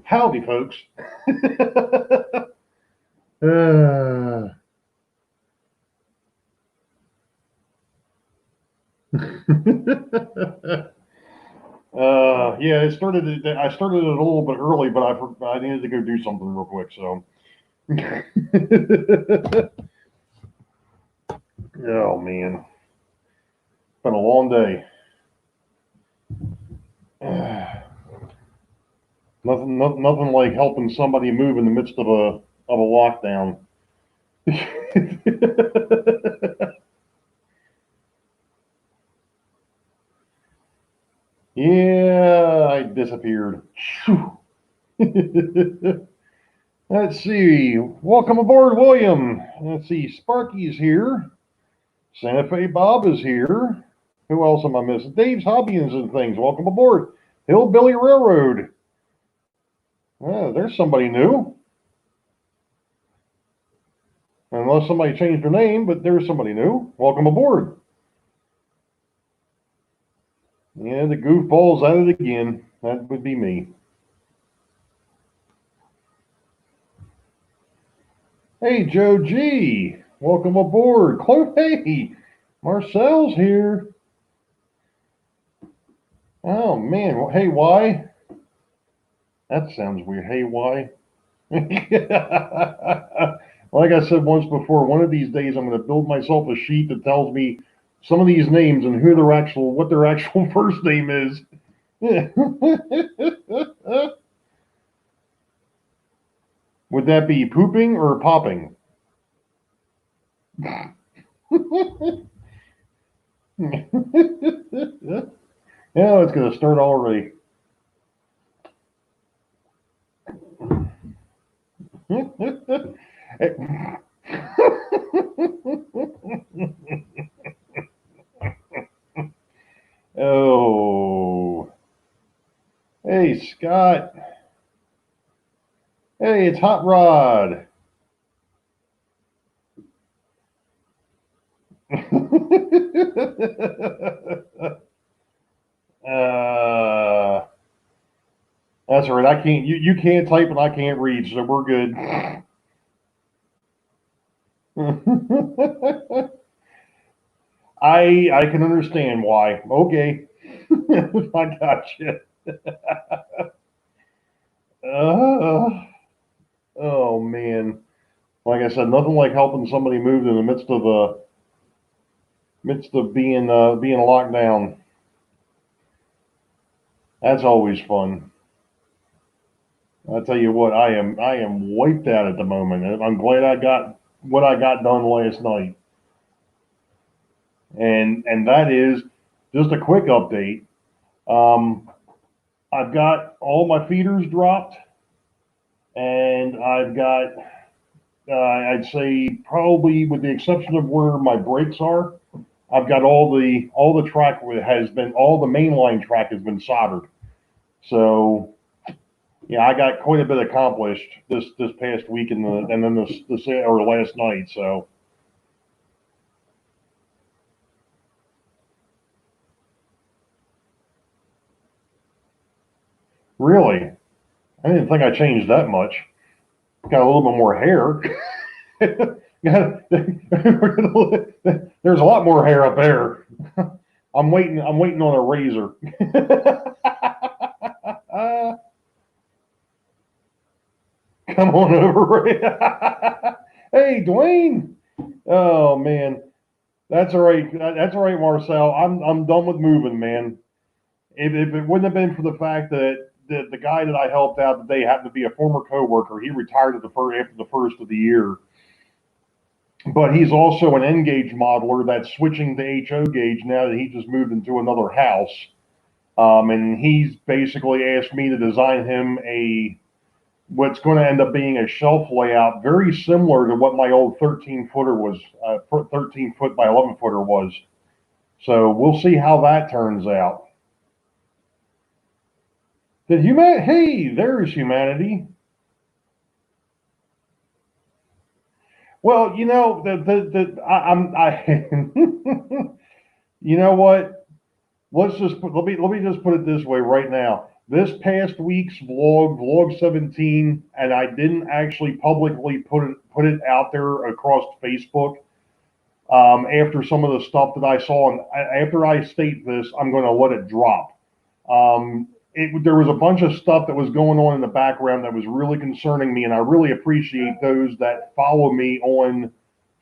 Howdy, folks. uh, yeah, it started. I started it a little bit early, but I needed to go do something real quick. So, oh man, it's been a long day. Nothing like helping somebody move in the midst of a lockdown. Yeah, I disappeared. Let's see. Welcome aboard, William. Let's see. Sparky's here. Santa Fe Bob is here. Who else am I missing? Dave's Hobbies and Things. Welcome aboard. Hillbilly Railroad. There's somebody new. Unless somebody changed their name, but there's somebody new. Welcome aboard. Yeah, the goofball's at it again. That would be me. Hey, Joe G. Welcome aboard. Hey, Marcel's here. Oh, man. Well, hey, why? That sounds weird. Hey, why? Like I said once before, one of these days I'm going to build myself a sheet that tells me some of these names and what their actual first name is. Would that be pooping or popping? Yeah, it's going to start already. Oh, hey, Scott. Hey, it's Hot Rod. That's all right. I can't. You can't type and I can't read, so we're good. I can understand why. Okay, I got you. Oh man, like I said, nothing like helping somebody move in the midst of being locked down. That's always fun. I tell you what, I am wiped out at the moment. I'm glad I got what I got done last night, and that is just a quick update. Um, I've got all my feeders dropped, and I've got I'd say probably with the exception of where my brakes are, I've got all the track has been all the mainline track has been soldered. So yeah, I got quite a bit accomplished this past week and then this or last night. So really, I didn't think I changed that much. Got a little bit more hair. There's a lot more hair up there. I'm waiting. I'm waiting on a razor. Come on over. Hey, Dwayne. Oh man, that's all right. That's all right, Marcel. I'm done with moving, man. If it wouldn't have been for the fact that the guy that I helped out today happened to be a former coworker, he retired after the first of the year. But he's also an N gauge modeler that's switching to HO gauge now that he just moved into another house. And he's basically asked me to design him a what's going to end up being a shelf layout very similar to what my old 13 footer was, 13 foot by 11 footer was. So we'll see how that turns out. Did human? Hey, there's humanity. Well, you know you know what? Let me just put it this way right now. this past week's vlog 17, and I didn't actually publicly put it out there across Facebook. After some of the stuff that I saw, and after I state this, I'm going to let it drop. There was a bunch of stuff that was going on in the background that was really concerning me, and I really appreciate those that follow me on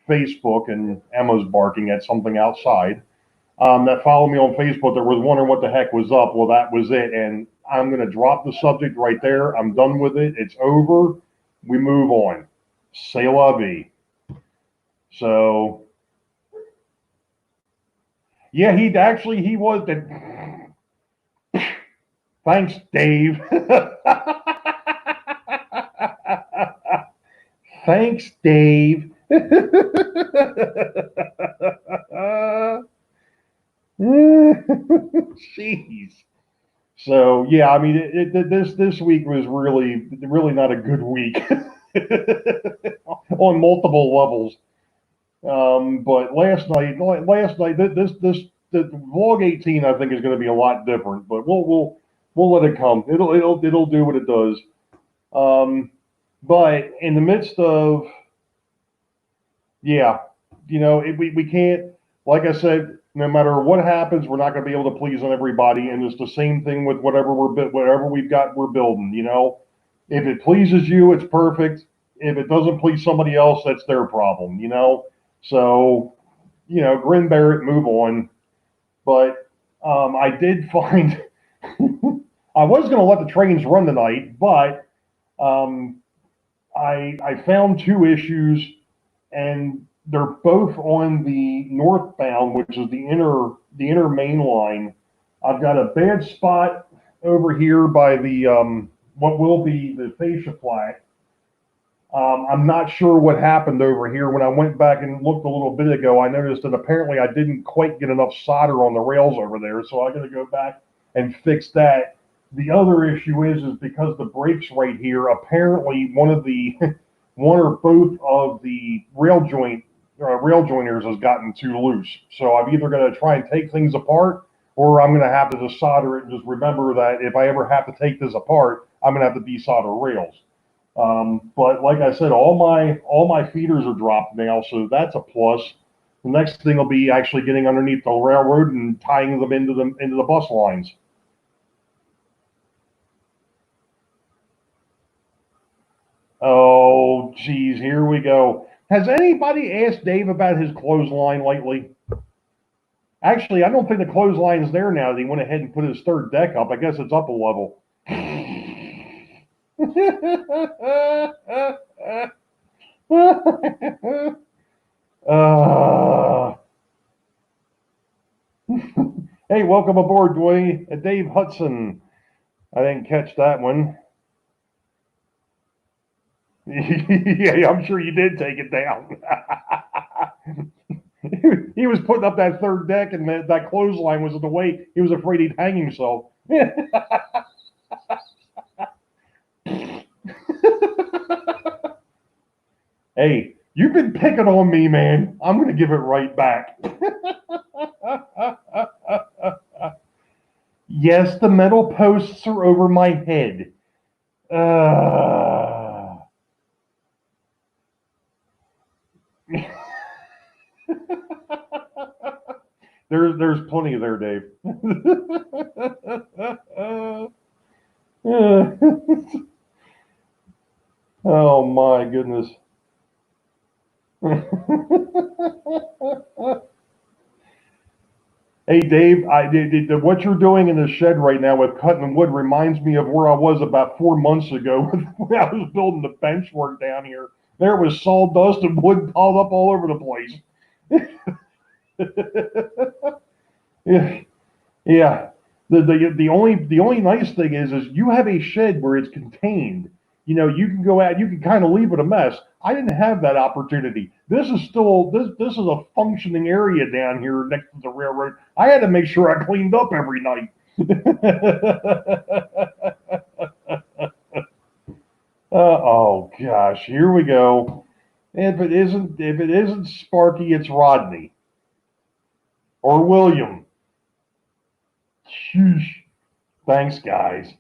Facebook. And Emma's barking at something outside. That follow me on Facebook that was wondering what the heck was up. Well, that was it, and I'm going to drop the subject right there. I'm done with it. It's over. We move on. C'est la vie. So, yeah, he was the. Thanks, Dave. Thanks, Dave. Jeez. So yeah, I mean, this week was really not a good week on multiple levels. But last night, the vlog 18, I think, is going to be a lot different. But we'll let it come. It'll do what it does. But in the midst of, yeah, we can't, like I said, no matter what happens, we're not going to be able to please on everybody, and it's the same thing with whatever we've got, we're building. If it pleases you, it's perfect. If it doesn't please somebody else, that's their problem. So, grin, bear it, move on. But I did find I was going to let the trains run tonight, but I found two issues, and they're both on the northbound, which is the inner main line. I've got a bad spot over here by the what will be the fascia flat. I'm not sure what happened over here. When I went back and looked a little bit ago, I noticed that apparently I didn't quite get enough solder on the rails over there, so I got to go back and fix that. The other issue is because the brakes right here, apparently one or both of the rail joiners has gotten too loose. So I'm either going to try and take things apart, or I'm going to have to just solder it and just remember that if I ever have to take this apart, I'm going to have to desolder rails. But like I said, all my feeders are dropped now, so that's a plus. The next thing will be actually getting underneath the railroad and tying them into the bus lines. Oh, geez, here we go. Has anybody asked Dave about his clothesline lately? Actually, I don't think the clothesline is there now that he went ahead and put his third deck up. I guess it's up a level. Hey, welcome aboard, Dwayne. Dave Hudson. I didn't catch that one. Yeah, I'm sure you did take it down. He was putting up that third deck, and that clothesline was in the way. He was afraid he'd hang himself. Hey, you've been picking on me, man. I'm going to give it right back. Yes, the metal posts are over my head. There's plenty there, Dave. Oh my goodness. Hey Dave, what you're doing in the shed right now with cutting wood reminds me of where I was about 4 months ago when I was building the bench work down here. There was sawdust and wood piled up all over the place. Yeah, yeah. The only nice thing is you have a shed where it's contained. You can go out, you can kind of leave it a mess. I didn't have that opportunity. This is this is a functioning area down here next to the railroad. I had to make sure I cleaned up every night. Oh gosh, here we go. If it isn't Sparky, it's Rodney or William. Sheesh. Thanks, guys.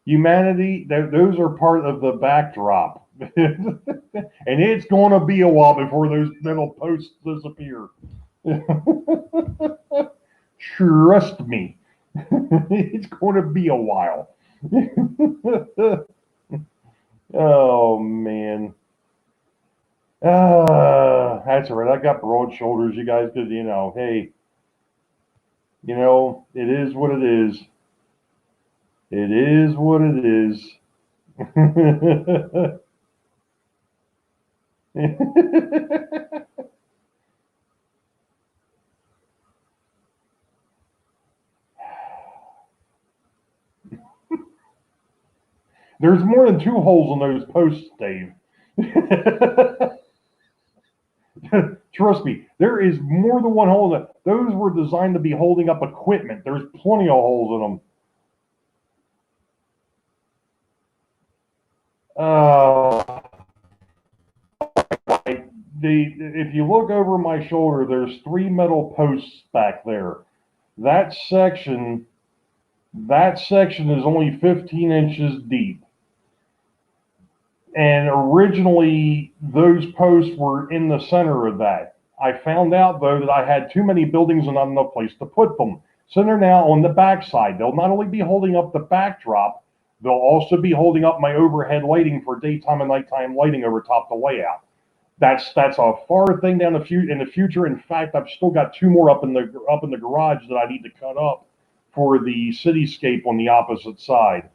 Humanity, those are part of the backdrop. And it's going to be a while before those metal posts disappear. Trust me. It's going to be a while. Oh, man. That's all right. I got broad shoulders, you guys, because, hey, it is what it is. It is what it is. There's more than two holes in those posts, Dave. Trust me, there is more than one hole in it. Those were designed to be holding up equipment. There's plenty of holes in them. If you look over my shoulder, there's three metal posts back there. That section is only 15 inches deep. And originally, those posts were in the center of that. I found out, though, that I had too many buildings and not enough place to put them. So they're now on the back side. They'll not only be holding up the backdrop, they'll also be holding up my overhead lighting for daytime and nighttime lighting over top the layout. That's a far thing in the future. In fact, I've still got two more up in the garage that I need to cut up for the cityscape on the opposite side.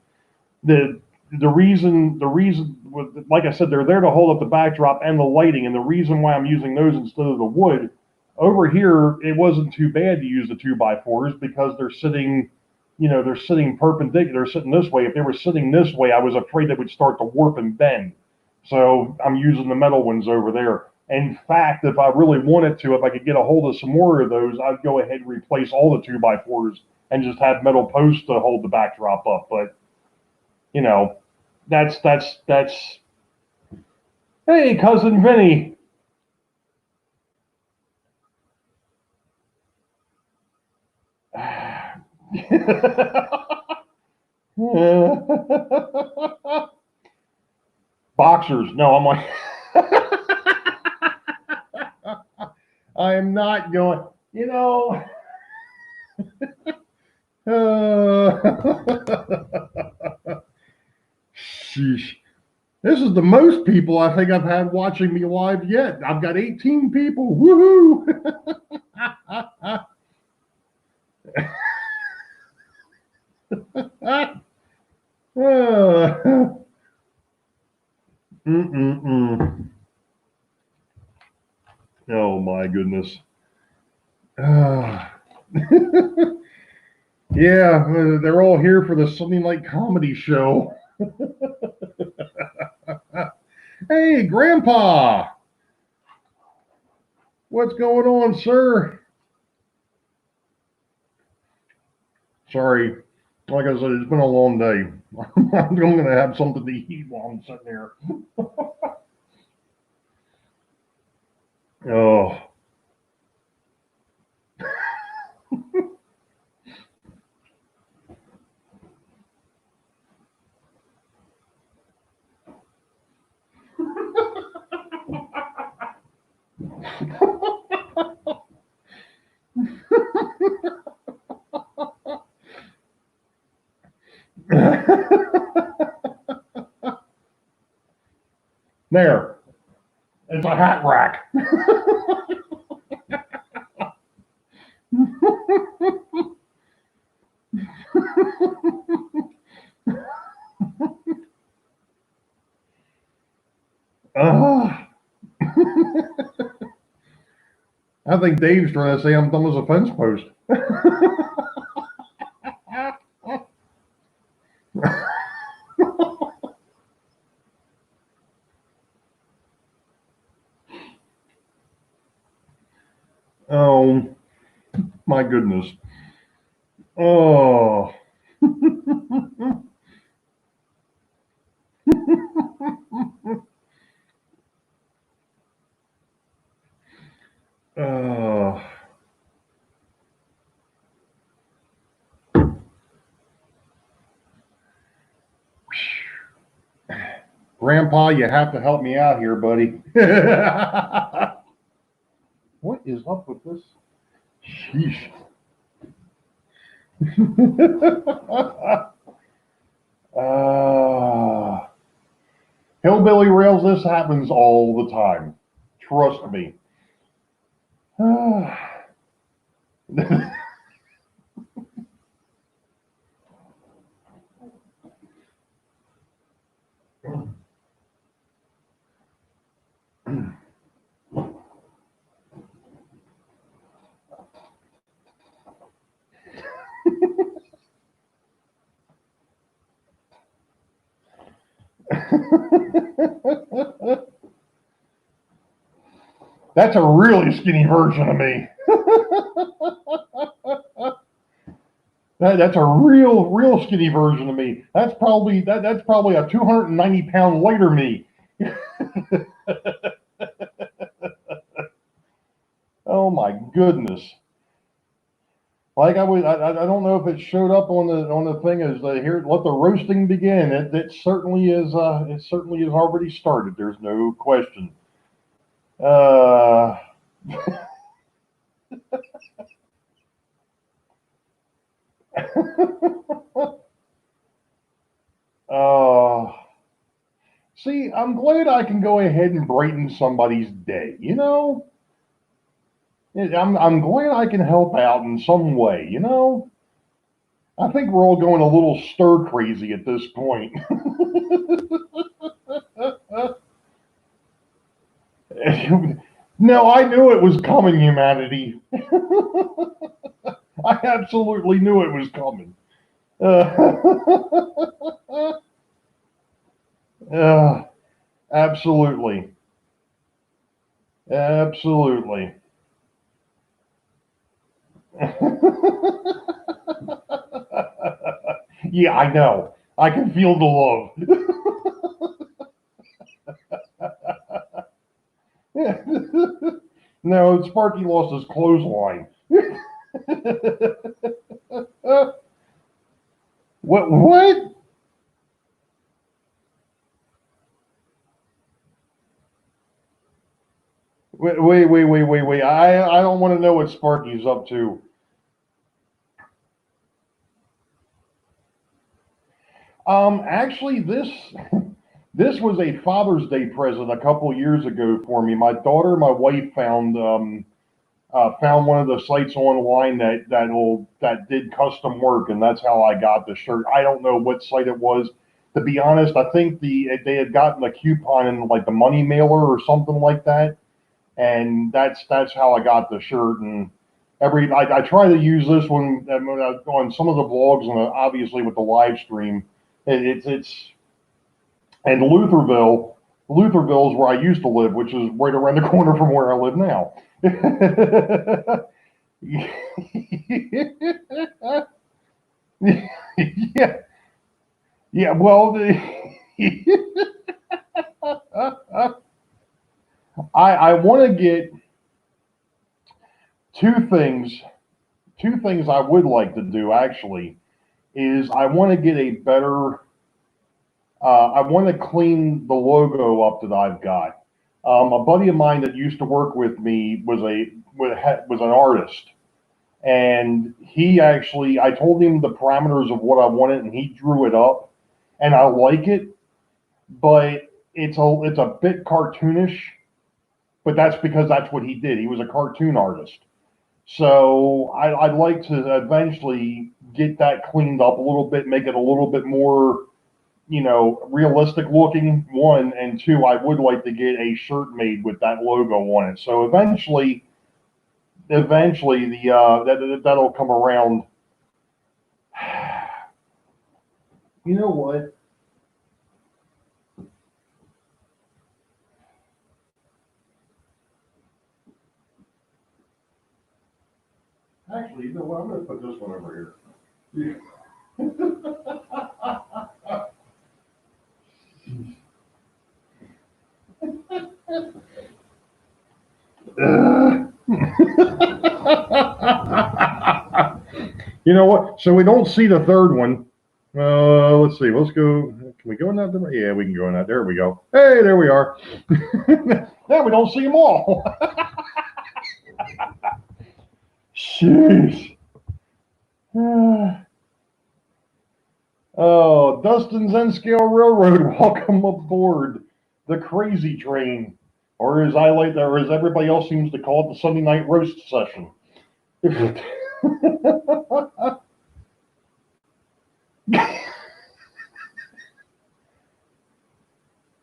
The reason, like I said, they're there to hold up the backdrop and the lighting, and the reason why I'm using those instead of the wood over here, it wasn't too bad to use the 2x4s because they're sitting, they're sitting perpendicular, they're sitting this way. If they were sitting this way, I was afraid they would start to warp and bend. So I'm using the metal ones over there. In fact, if I really wanted to, if I could get a hold of some more of those, I'd go ahead and replace all the 2x4s and just have metal posts to hold the backdrop up. But that's hey, cousin Vinny. Boxers. No, I'm like I am not going, sheesh. This is the most people I think I've had watching me live yet. I've got 18 people. Woohoo! Oh my goodness. Yeah, they're all here for the Sunday night comedy show. Hey, Grandpa! What's going on, sir? Sorry. Like I said, it's been a long day. I'm going to have something to eat while I'm sitting here. Oh. There. It's a hat rack. I think Dave's trying to say I'm dumb as a fence post. Oh, my goodness. Oh. uh, Grandpa, you have to help me out here, buddy. What is up with this? Sheesh. uh, Hillbilly Rails, this happens all the time. Trust me. That's a really skinny version of me. That's a real skinny version of me. That's probably a 290-pound lighter me. Oh my goodness! Like I don't know if it showed up on the thing as here. Let the roasting begin. It certainly is. It certainly is already started. There's no question. Uh, uh, See, I'm glad I can go ahead and brighten somebody's day. I'm glad I can help out in some way. I think we're all going a little stir crazy at this point. No, I knew it was coming, humanity. I absolutely knew it was coming. Uh, absolutely. Absolutely. Yeah, I know. I can feel the love. No, Sparky lost his clothesline. What? What? Wait. I don't want to know what Sparky's up to. Actually, this was a Father's Day present a couple years ago for me. My daughter, my wife found one of the sites online that did custom work, and that's how I got the shirt. I don't know what site it was. To be honest, I think they had gotten a coupon in like the Money Mailer or something like that, and that's how I got the shirt. And I try to use this one on some of the vlogs and obviously with the live stream. It's and Lutherville is where I used to live, which is right around the corner from where I live now. Yeah, yeah. Well, I want to get two things. Two things I would like to do actually is I want to get a better. I want to clean the logo up that I've got. A buddy of mine that used to work with me was an artist, and he actually I told him the parameters of what I wanted, and he drew it up, and I like it, but it's a bit cartoonish. But that's because that's what he did. He was a cartoon artist. So I'd like to eventually get that cleaned up a little bit, make it a little bit more, realistic looking. One and two, I would like to get a shirt made with that logo on it. So eventually, that'll come around. You know what? Actually, you know what? I'm going to put this one over here. You know what? So we don't see the third one. Let's see. Let's go. Can we go in that direction? Yeah, we can go in that. There we go. Hey, there we are. Yeah, we don't see them all. Jeez. Oh, Dustin Zenscale Railroad, welcome aboard the Crazy Train, or as I like, or as everybody else seems to call it, the Sunday Night Roast Session.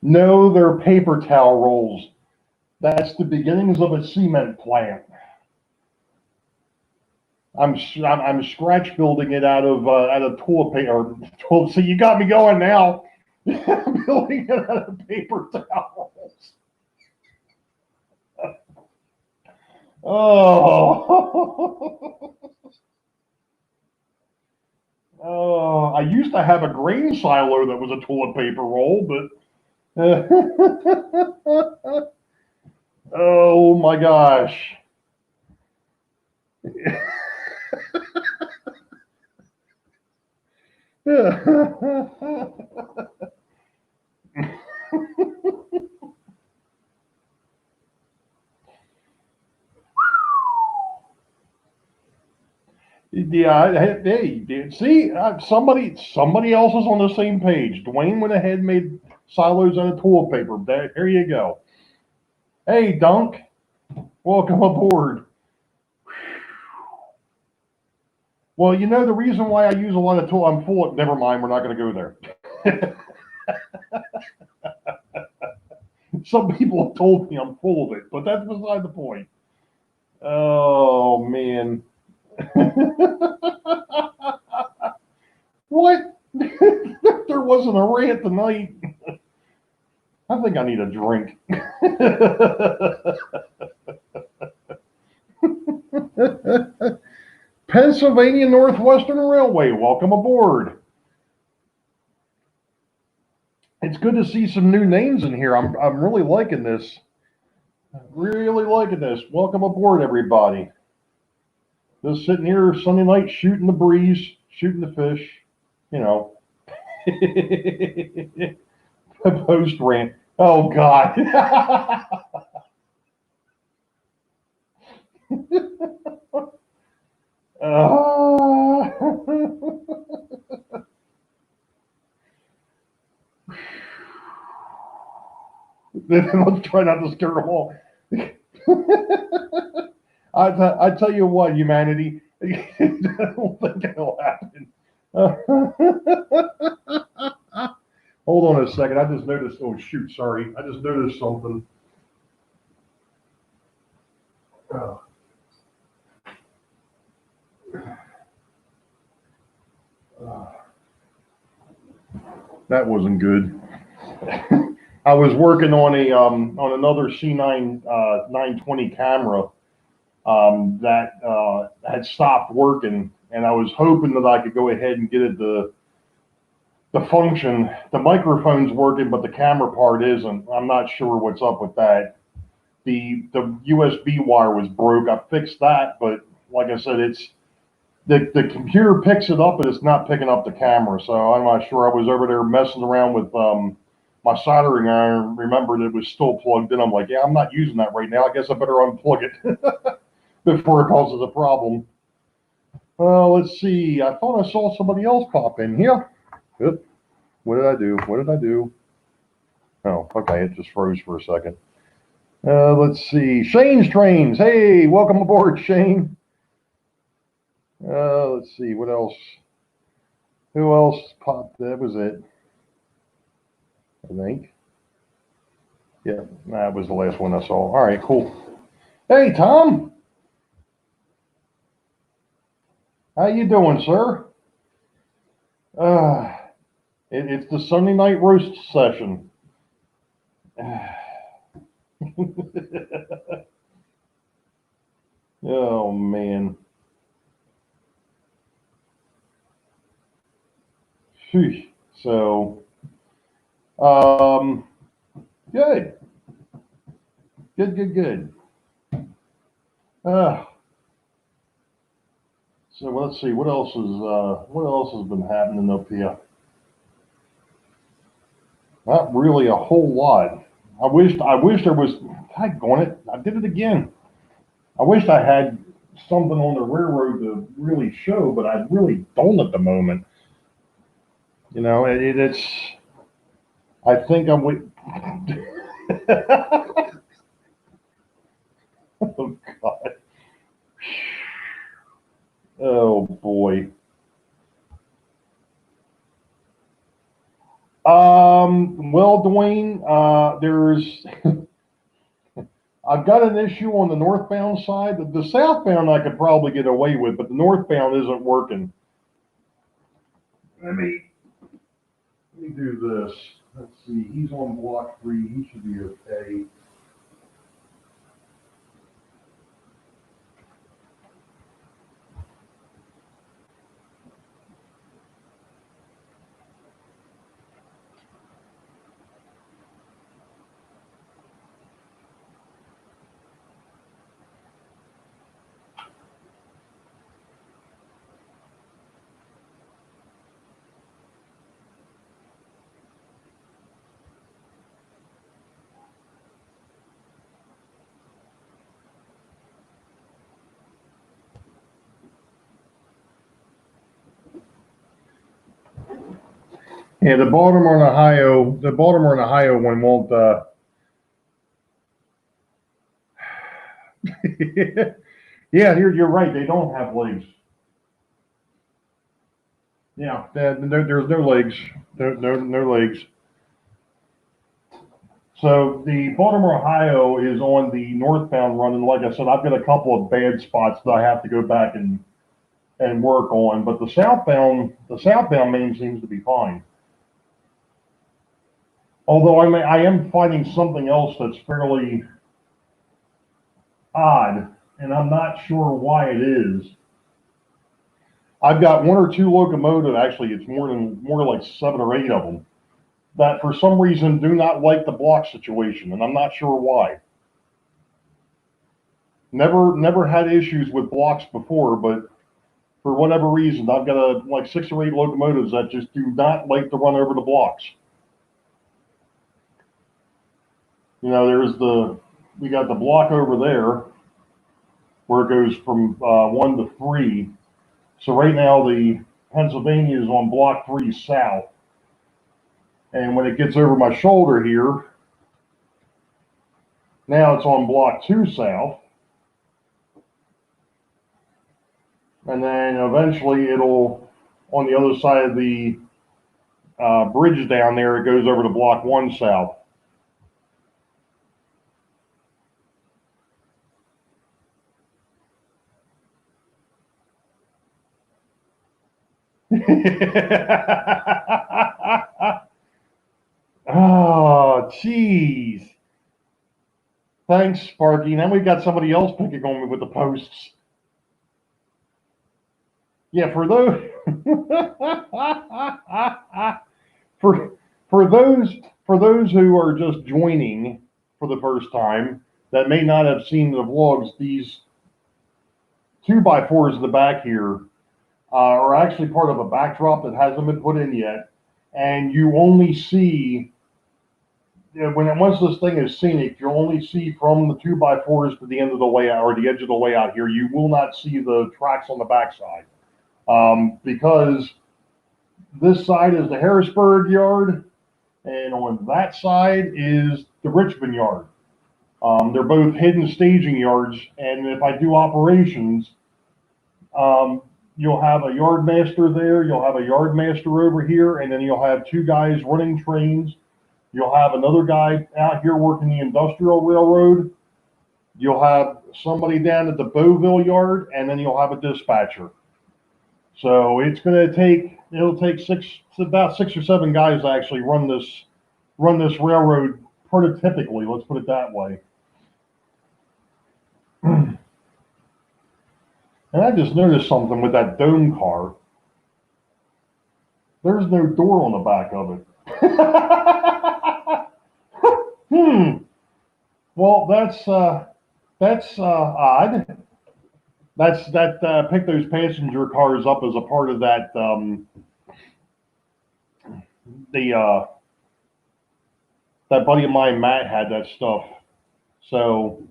No, they're paper towel rolls. That's the beginnings of a cement plant. I'm scratch building it out of toilet paper. So you got me going now. I'm building it out of paper towels. Oh. Oh, I used to have a grain silo that was a toilet paper roll, but oh my gosh. Yeah, hey, see, somebody else is on the same page. Dwayne went ahead and made silos out of toilet paper. Here you go. Hey, Dunk, welcome aboard. Well, you know the reason why I use a lot of tool. I'm full of. Never mind. We're not going to go there. Some people have told me I'm full of it, but that's beside the point. Oh man. What? There wasn't a rant tonight. I think I need a drink. Pennsylvania Northwestern Railway, welcome aboard. It's good to see some new names in here. I'm really liking this. Really liking this. Welcome aboard, everybody. Just sitting here Sunday night, shooting the breeze, shooting the fish. You know. Post rant. Oh God. Let's try not to scare them all. I tell you what, humanity, I don't think it'll happen. Hold on a second. I just noticed. Oh shoot, sorry. I just noticed something. Oh. That wasn't good. I was working on another C9 920 camera that had stopped working, and I was hoping that I could go ahead and get it the function. The microphone's working, but the camera part isn't. I'm not sure what's up with that. The USB wire was broke. I fixed that, but like I said, it's the computer picks it up, but it's not picking up the camera. So I'm not sure. I was over there messing around with my soldering iron. Remembered it was still plugged in. I'm like, yeah, I'm not using that right now. I guess I better unplug it before it causes a problem. Let's see. I thought I saw somebody else pop in here. Yep. What did I do? What did I do? Oh, okay. It just froze for a second. Let's see. Shane's Trains. Hey, welcome aboard, Shane. Let's see. What else? Who else popped? That was it. I think. Yeah, that was the last one I saw. All right, cool. Hey, Tom. How you doing, sir? Uh, it's the Sunday night roast session. Oh man. Phew. So, um, good, good. Uh, so let's see what else has been happening up here. Not really a whole lot. I wish there was. Daggone it! I did it again. I wish I had something on the railroad to really show, but I really don't at the moment. It's. I think I'm with. Oh God. Oh boy. Well, Dwayne, there's I've got an issue on the northbound side. The southbound I could probably get away with, but the northbound isn't working. Let me let me do this. Let's see. He's on block 3. He should be okay. Yeah, the Baltimore and Ohio one won't. Yeah, you're right. They don't have legs. Yeah, there's no legs. No legs. So the Baltimore, Ohio is on the northbound run, and like I said, I've got a couple of bad spots that I have to go back and work on. But the southbound main seems to be fine. Although I am finding something else that's fairly odd, and I'm not sure why it is. I've got one or two locomotive. Actually, it's more like 7 or 8 of them that for some reason do not like the block situation, and I'm not sure why. Never had issues with blocks before, but for whatever reason, I've got like 6 or 8 locomotives that just do not like to run over the blocks. There's we got the block over there where it goes from 1 to 3. So right now the Pennsylvania is on block 3 south, and when it gets over my shoulder here, now it's on block 2 south, and then eventually it'll on the other side of the bridge down there, it goes over to block 1 south. Oh, jeez. Thanks, Sparky. Now we've got somebody else picking on me with the posts. Yeah, for those for for those who are just joining for the first time that may not have seen the vlogs, these 2x4s in the back here are actually part of a backdrop that hasn't been put in yet, and you only see once this thing is scenic, you'll only see from the 2x4s to the end of the layout or the edge of the layout here. You will not see the tracks on the backside because this side is the Harrisburg yard, and on that side is the Richmond yard. They're both hidden staging yards, and if I do operations, you'll have a yard master there, you'll have a yard master over here, and then you'll have 2 guys running trains. You'll have another guy out here working the industrial railroad. You'll have somebody down at the Beauville yard, and then you'll have a dispatcher. So it'll take about 6 or 7 guys to actually run this railroad prototypically. Let's put it that way. And I just noticed something with that dome car. There's no door on the back of it. Well, that's odd. That picked those passenger cars up as a part of that the that buddy of mine, Matt, had that stuff. So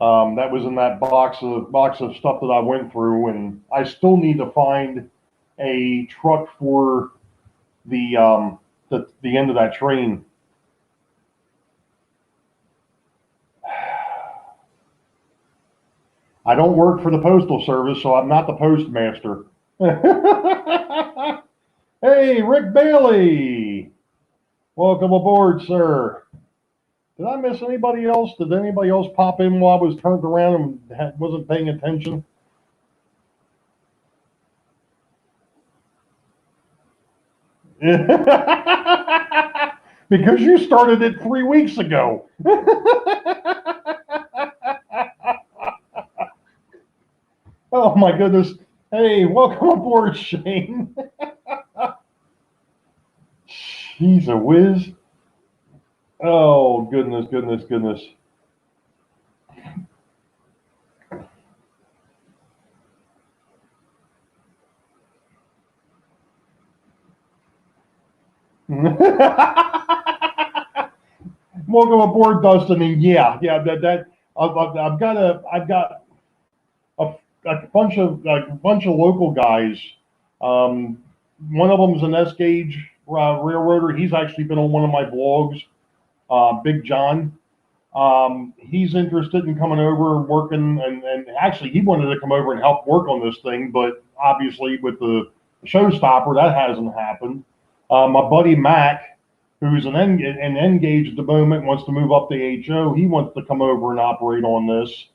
that was in that box of stuff that I went through, and I still need to find a truck for the end of that train. I don't work for the postal service, so I'm not the postmaster. Hey, Rick Bailey, welcome aboard, sir. Did I miss anybody else? Did anybody else pop in while I was turned around and wasn't paying attention? Because you started it 3 weeks ago. Oh my goodness. Hey, welcome aboard, Shane. He's a whiz. Oh, goodness, goodness, goodness. Welcome aboard, Dustin. And yeah, that I've got a bunch of local guys. Um, One of them's an S gauge railroader. He's actually been on one of my blogs. Big John. He's interested in coming over and working, and actually he wanted to come over and help work on this thing, but obviously with the showstopper that hasn't happened. My buddy Mac, who's an N-gauge at the moment, wants to move up to HO. He wants to come over and operate on this.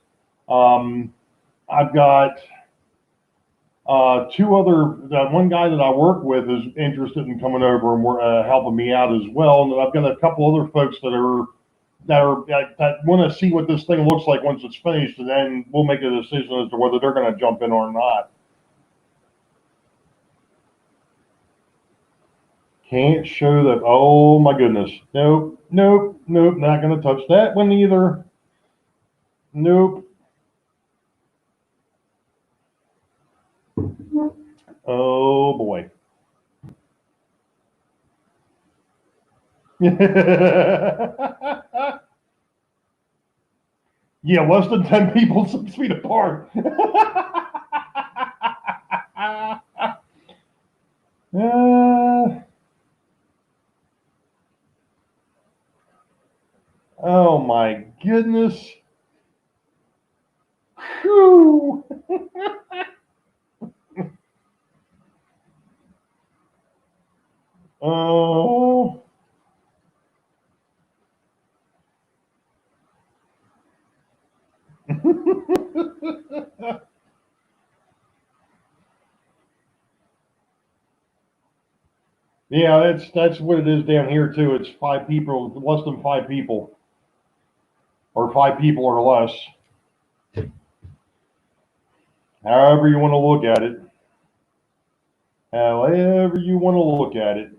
I've got two other. One guy that I work with is interested in coming over and helping me out as well. And I've got a couple other folks that want to see what this thing looks like once it's finished, and then we'll make a decision as to whether they're going to jump in or not. Can't show that. Oh my goodness. Nope, nope, nope. Not going to touch that one either. Nope. Oh boy. Yeah, less than 10 people 6 feet apart. Oh my goodness. Whew. Oh. Yeah, that's what it is down here too. It's 5 people, less than 5 people, or 5 people or less. However you want to look at it. However you want to look at it.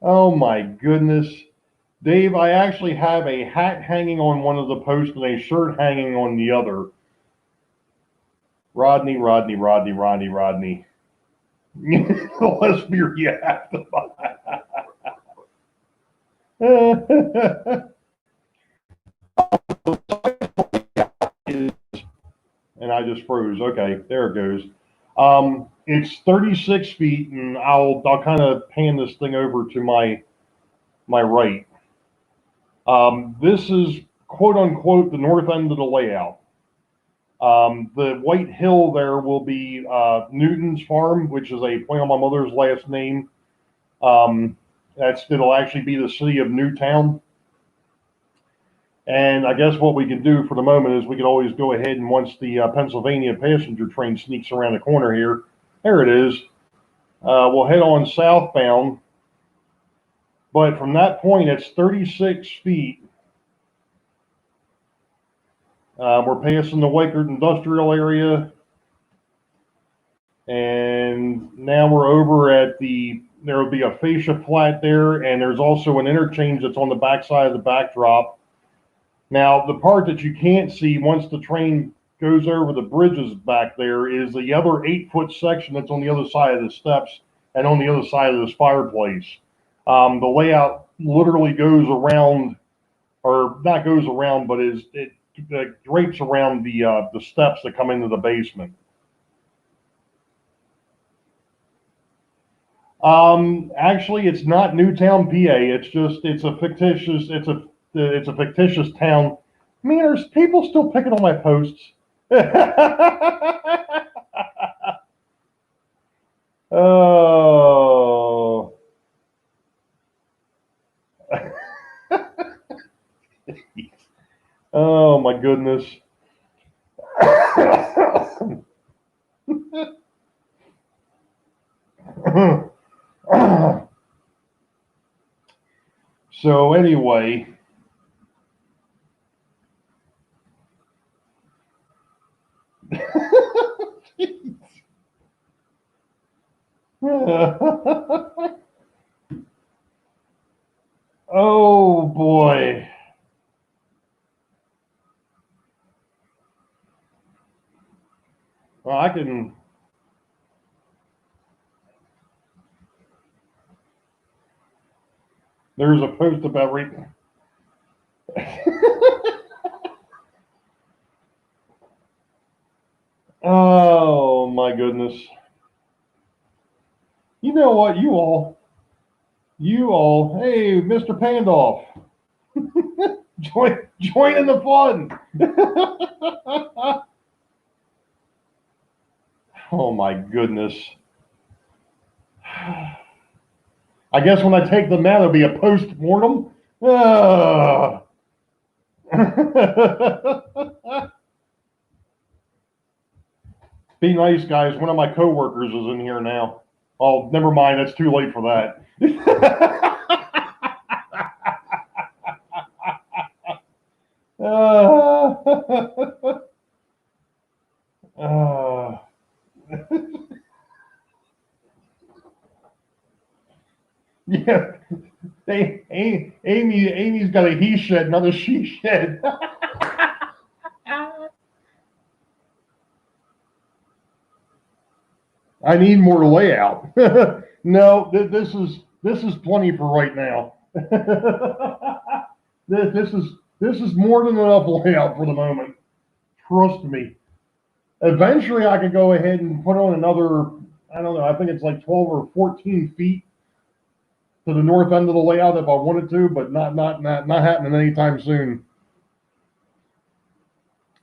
Oh my goodness. Dave, I actually have a hat hanging on one of the posts and a shirt hanging on the other. Rodney. Less beer you have to buy. And I just froze. Okay, there it goes. It's 36 feet, and I'll kind of pan this thing over to my right. This is quote unquote the north end of the layout. The white hill there will be Newton's Farm, which is a play on my mother's last name. It'll actually be the city of Newtown. And I guess what we can do for the moment is we can always go ahead and once the Pennsylvania passenger train sneaks around the corner here, there it is. We'll head on southbound. But from that point, it's 36 feet. We're passing the Wakert industrial area. And now we're over at there will be a fascia flat there, and there's also an interchange that's on the backside of the backdrop. Now, the part that you can't see once the train goes over the bridges back there is the other 8 foot section that's on the other side of the steps and on the other side of this fireplace. The layout literally goes around, or not goes around, but it drapes around the steps that come into the basement. Actually, it's not Newtown, PA. It's a fictitious town. I mean, there's people still picking on my posts. Oh. Oh my goodness. So anyway, oh boy. Well, I can. There's a post about right. Oh my goodness. You know what? Hey, Mr. Pandoff, join in the fun. Oh my goodness. I guess when I take them out, it'll be a post mortem. Be nice, guys. One of my coworkers is in here now. Oh, never mind. It's too late for that. Yeah. Amy's got a he shed, not a she shed. I need more layout. No, this is plenty for right now. This is more than enough layout for the moment. Trust me. Eventually, I could go ahead and put on another. I don't know. I think it's like 12 or 14 feet to the north end of the layout if I wanted to, but not happening anytime soon.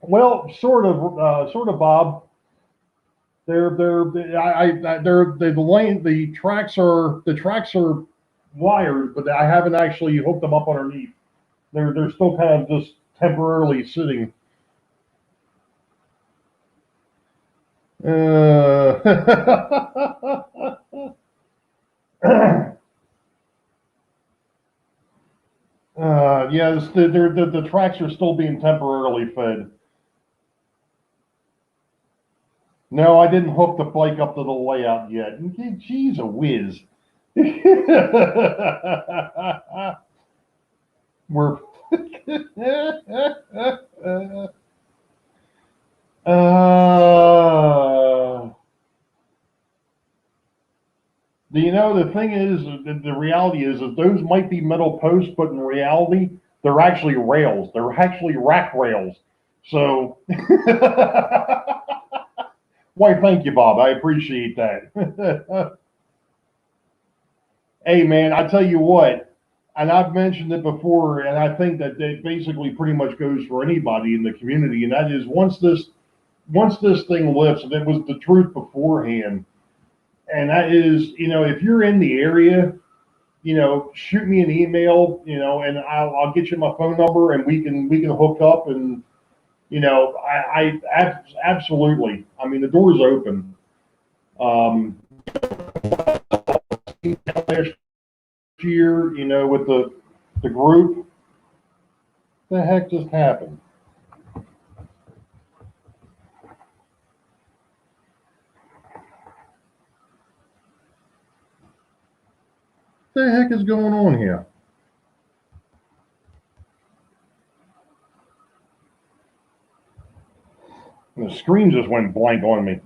Well, sort of, Bob. The tracks are wired, but I haven't actually hooked them up underneath. They're still kind of just temporarily sitting. Yes, the tracks are still being temporarily fed. No, I didn't hook the bike up to the layout yet. Jeez, a whiz. We're. You know, the thing is, the reality is that those might be metal posts, but in reality, they're actually rails. They're actually rack rails. So, why, thank you, Bob. I appreciate that. Hey, man, I tell you what, and I've mentioned it before, and I think that it basically pretty much goes for anybody in the community, and that is once this thing lifts, and it was the truth beforehand, and that is, if you're in the area, shoot me an email, and I'll get you my phone number, and we can hook up, and absolutely. I mean, the door's open. Last year, with the group, the heck just happened? What the heck is going on here? The screen just went blank on me.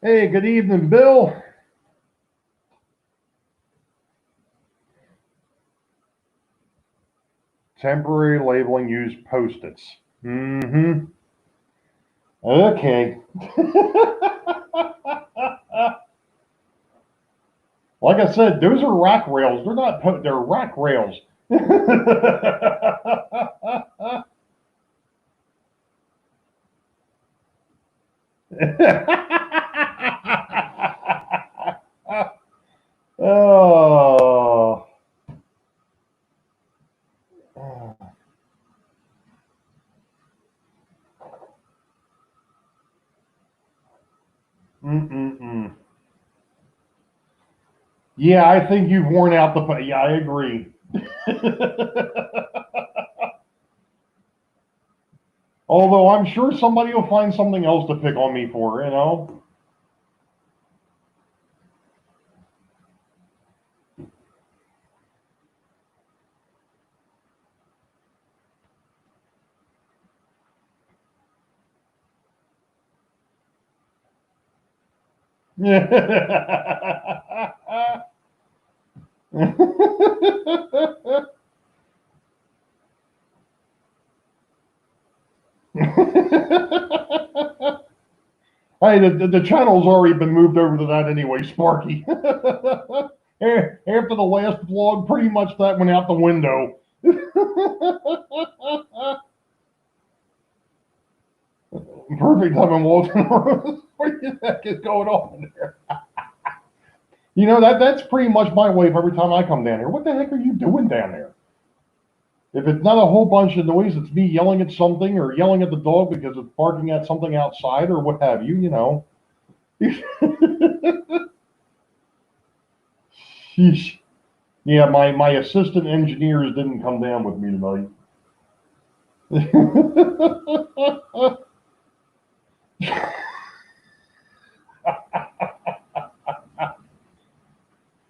Hey, good evening, Bill. Temporary labeling used Post-its. Mm-hmm. Okay. Like I said, those are rack rails. They're not. They're rack rails. Oh. Mm-mm-mm. Yeah, I think you've worn out the. Yeah, I agree. Although I'm sure somebody will find something else to pick on me for, you know. Hey, the channel's already been moved over to that anyway, Sparky. After the last vlog, pretty much that went out the window. Perfect time walking around. What the heck is going on there? You know, that's pretty much my wife every time I come down here. What the heck are you doing down there? If it's not a whole bunch of noise, it's me yelling at something or yelling at the dog because it's barking at something outside or what have you, you know. Sheesh. Yeah, my assistant engineers didn't come down with me tonight.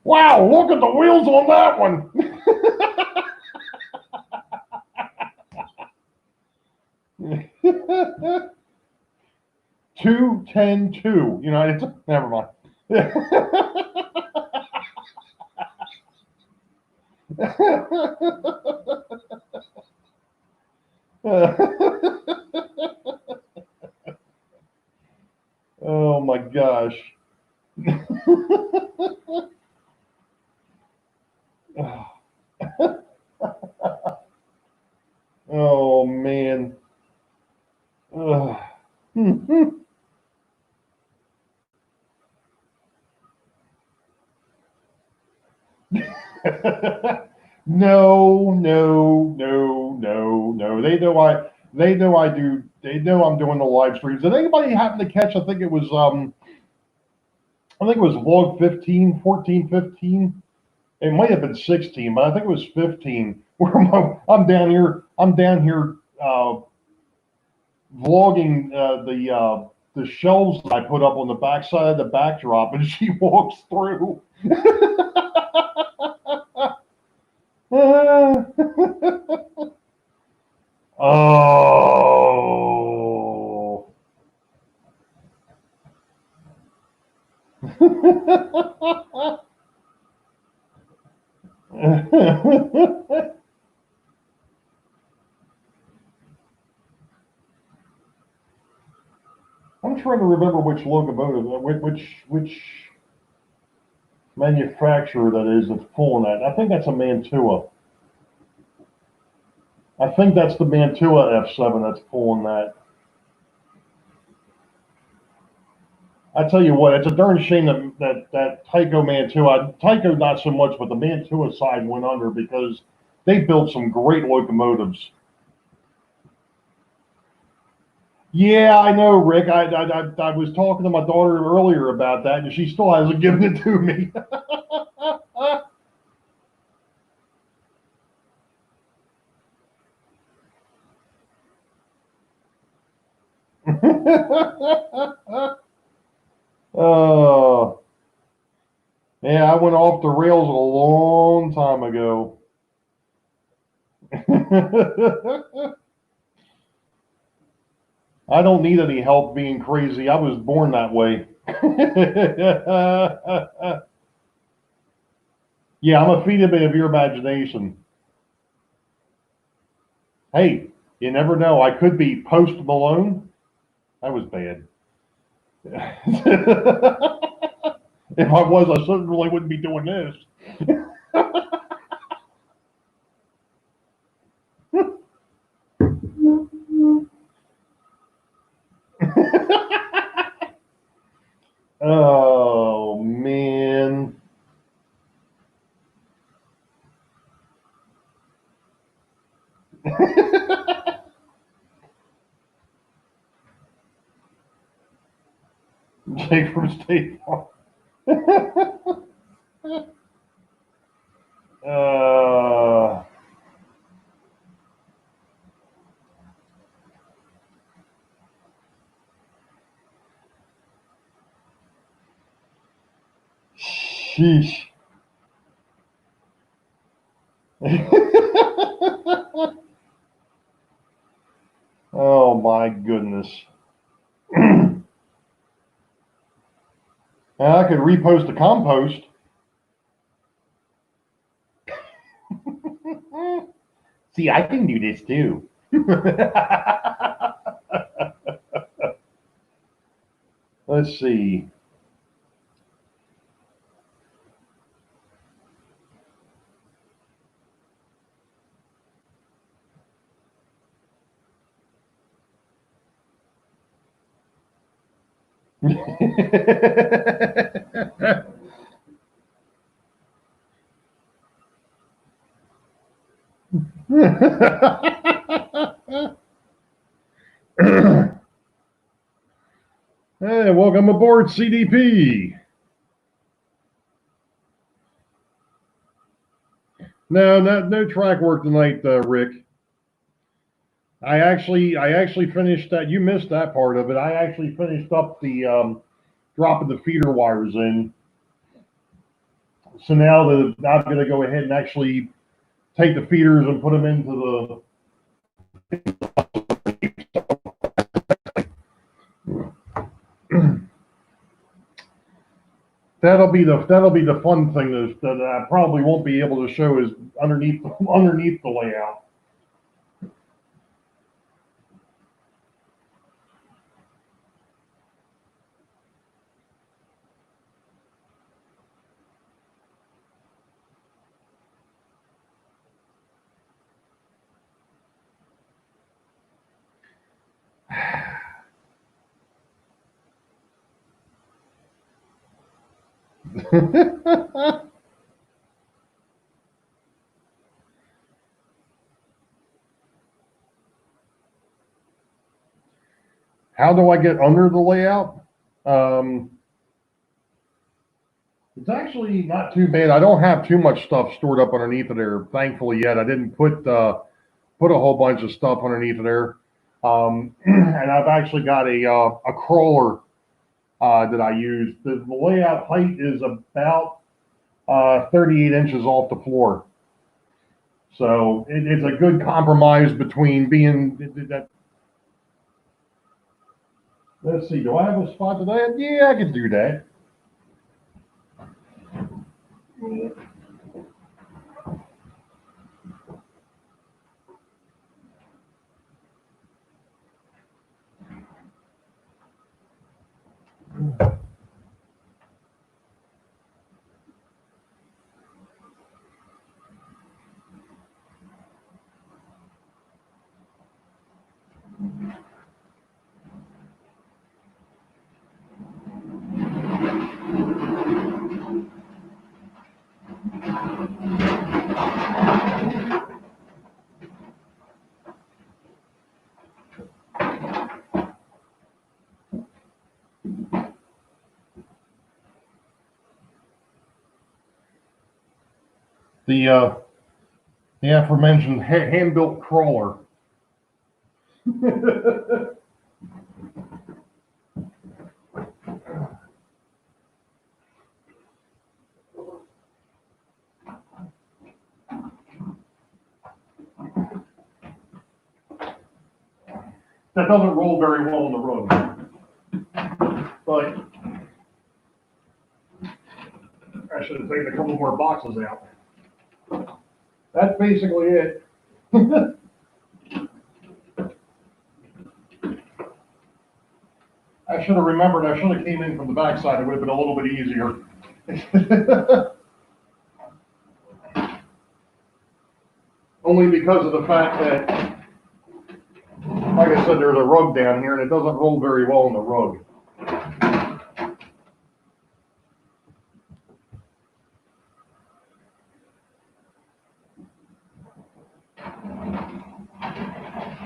Wow, look at the wheels on that one. 2-10-2. You know, it's never mind. Oh my gosh. Oh man. No, no, no, no, no. They know I do. They know I'm doing the live streams. Did anybody happen to catch? I think it was vlog 15, 14, 15. It might have been 16, but I think it was 15. Where I'm down here vlogging the shelves that I put up on the backside of the backdrop, and she walks through. Oh. I'm trying to remember which locomotive, which manufacturer that is that's pulling that. I think that's a Mantua. I think that's the Mantua F7 that's pulling that. I tell you what, it's a darn shame that Tyco Mantua, Tyco not so much, but the Mantua side went under because they built some great locomotives. Yeah, I know, Rick. I was talking to my daughter earlier about that, and she still hasn't given it to me. Oh, yeah, I went off the rails a long time ago. I don't need any help being crazy. I was born that way. Yeah, I'm a figment of your imagination. Hey, you never know. I could be Post Malone. That was bad. If I was, I certainly wouldn't be doing this. Oh man. Jake from State Farm. uh, sheesh. Oh my goodness. I could repost a compost. See, I can do this too. Let's see. Hey, welcome aboard, CDP. No track work tonight, Rick. I actually finished that. You missed that part of it. I actually finished up the dropping the feeder wires in. So now I'm going to go ahead and actually take the feeders and put them into the. That'll be the fun thing that I probably won't be able to show is underneath the layout. How do I get under the layout? Um, it's actually not too bad. I don't have too much stuff stored up underneath of there, thankfully yet. I didn't put a whole bunch of stuff underneath of there, and I've actually got a crawler that I use. The layout height is about 38 inches off the floor, so it's a good compromise between being that. Let's see, do I have a spot today? Yeah, I can do that. The the aforementioned hand built crawler. that doesn't roll very well on the rug. But I should have taken a couple more boxes out. That's basically it. I should have remembered, I should have came in from the backside. It would have been a little bit easier. Only because of the fact that, like I said, there's a rug down here and it doesn't roll very well on the rug.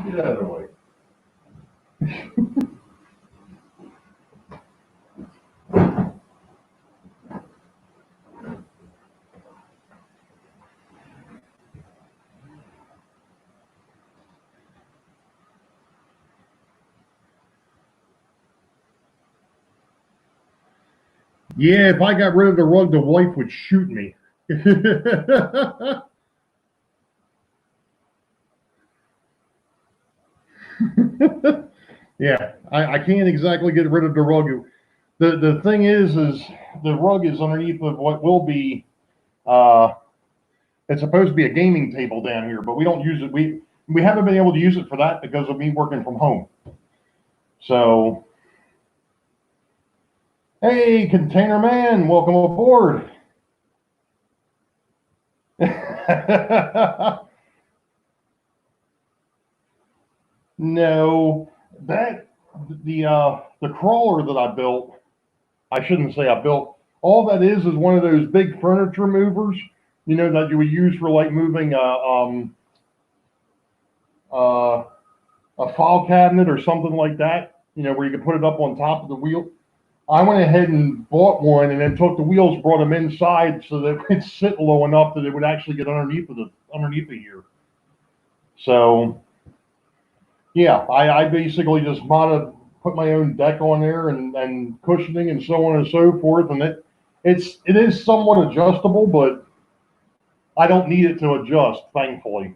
Get out of the way. Yeah, if I got rid of the rug, the wife would shoot me. Yeah, I can't exactly get rid of the rug. The thing is the rug is underneath of what will be it's supposed to be a gaming table down here, but we don't use it. We haven't been able to use it for that because of me working from home. So, hey, Container Man, welcome aboard. No, that the crawler that I built. I shouldn't say I built. All that is one of those big furniture movers, you know, that you would use for like moving uh, a file cabinet or something like that, you know, where you can put it up on top of the wheel. I went ahead and bought one and then took the wheels, brought them inside so that it would sit low enough that it would actually get underneath of here. So yeah, I basically just put my own deck on there and cushioning and so on and so forth, and it is somewhat adjustable, but I don't need it to adjust, thankfully.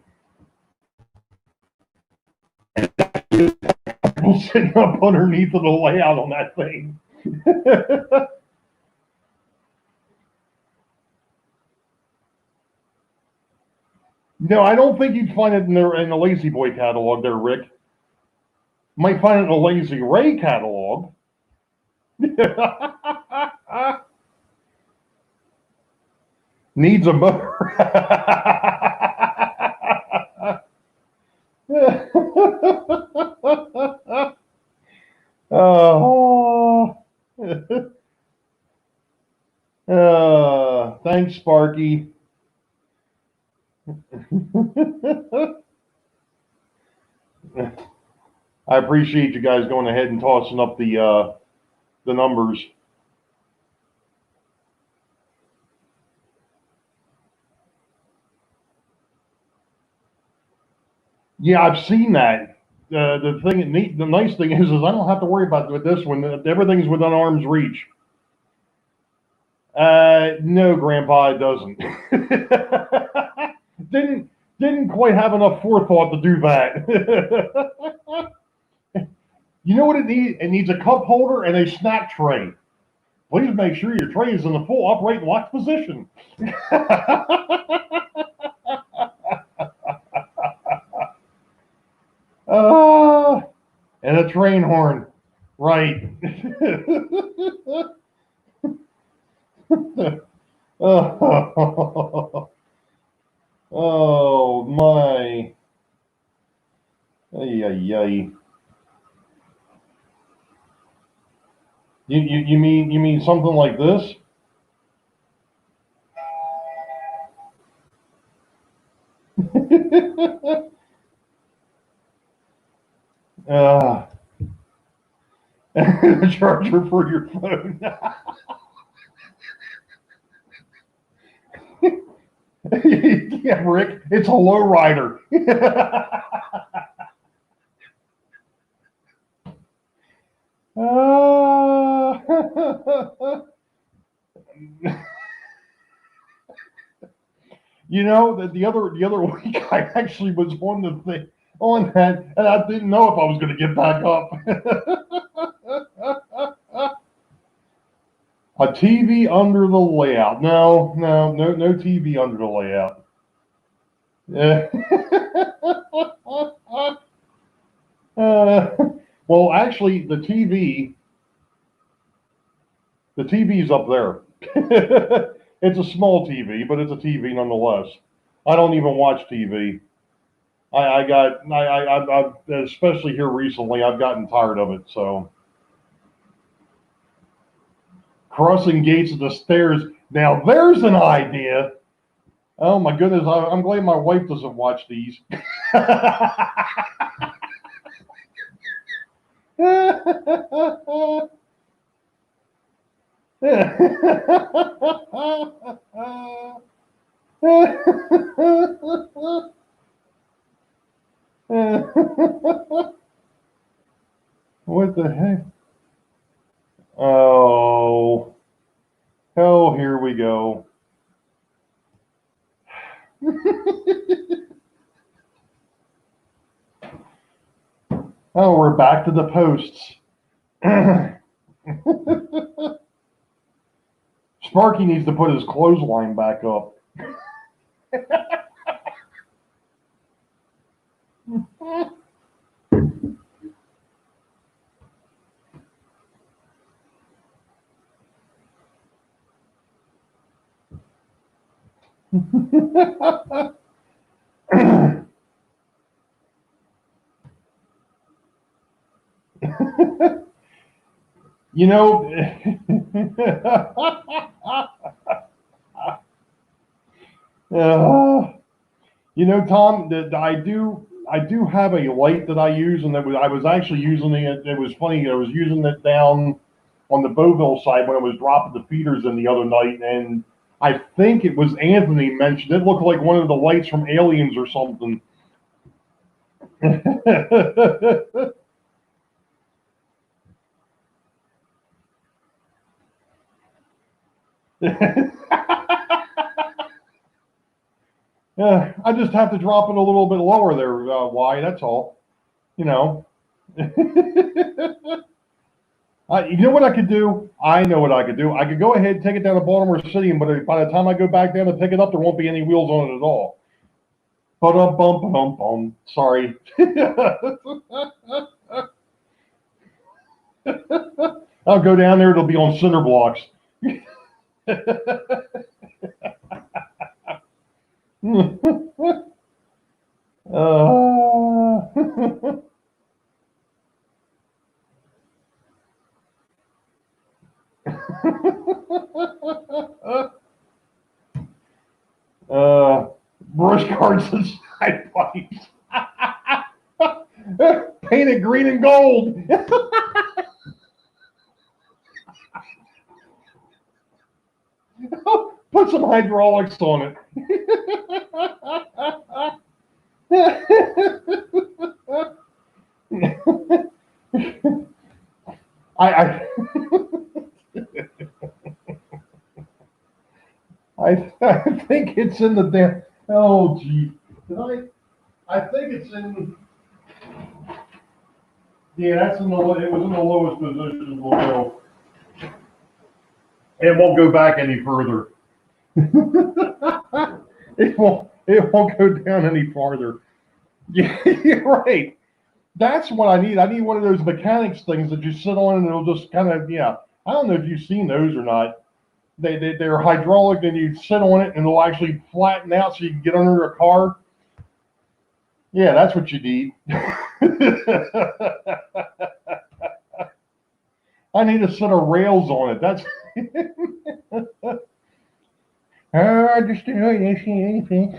I'm sitting up underneath of the layout on that thing. No, I don't think you'd find it in the Lazy Boy catalog there, Rick. Might find it in the Lazy Ray catalog. Needs a motor. Oh. Thanks, Sparky. I appreciate you guys going ahead and tossing up the numbers. Yeah, I've seen that. The nice thing is I don't have to worry about with this one. Everything's within arm's reach. No, Grandpa, it doesn't. didn't quite have enough forethought to do that. You know what it needs? It needs a cup holder and a snack tray. Please make sure your tray is in the full upright and locked position. And a train horn. Right. Oh my. Ay, ay, ay. You mean something like this? A charger for your phone. Yeah, Rick, it's a lowrider. You know, the other week I actually was wanting to think. on that, and I didn't know if I was going to get back up. A TV under the layout? No TV under the layout. Yeah. Well, actually, the TV's up there. It's a small TV, but it's a TV nonetheless. I don't even watch TV. I've especially here recently, I've gotten tired of it. So crossing gates of the stairs. Now there's an idea. Oh my goodness, I'm glad my wife doesn't watch these. What the heck? Oh, oh, here we go. Oh, we're back to the posts. Sparky needs to put his clothesline back up. You know, you know, Tom, that I do have a light that I use, and I was actually using it. It was funny. I was using it down on the Beauville side when I was dropping the feeders in the other night, and I think it was Anthony mentioned it looked like one of the lights from Aliens or something. Yeah, I just have to drop it a little bit lower there, Y. That's all. You know. You know what I could do? I know what I could do. I could go ahead and take it down to Baltimore City, but by the time I go back down to pick it up, there won't be any wheels on it at all. Bum. Sorry. I'll go down there. It'll be on cinder blocks. Brush cards and side pipes. Painted green and gold. Put some hydraulics on it. I I think it's in the damn. Oh gee, did I think it's in. Yeah, that's in the. It was in the lowest position. We'll go. It won't go back any further. It won't. It won't go down any farther. Yeah, you're right. That's what I need. I need one of those mechanics things that you sit on and it'll just kind of, yeah. I don't know if you've seen those or not. They're hydraulic and you sit on it and it'll actually flatten out so you can get under a car. Yeah, that's what you need. I need a set of rails on it. That's. I just didn't see anything.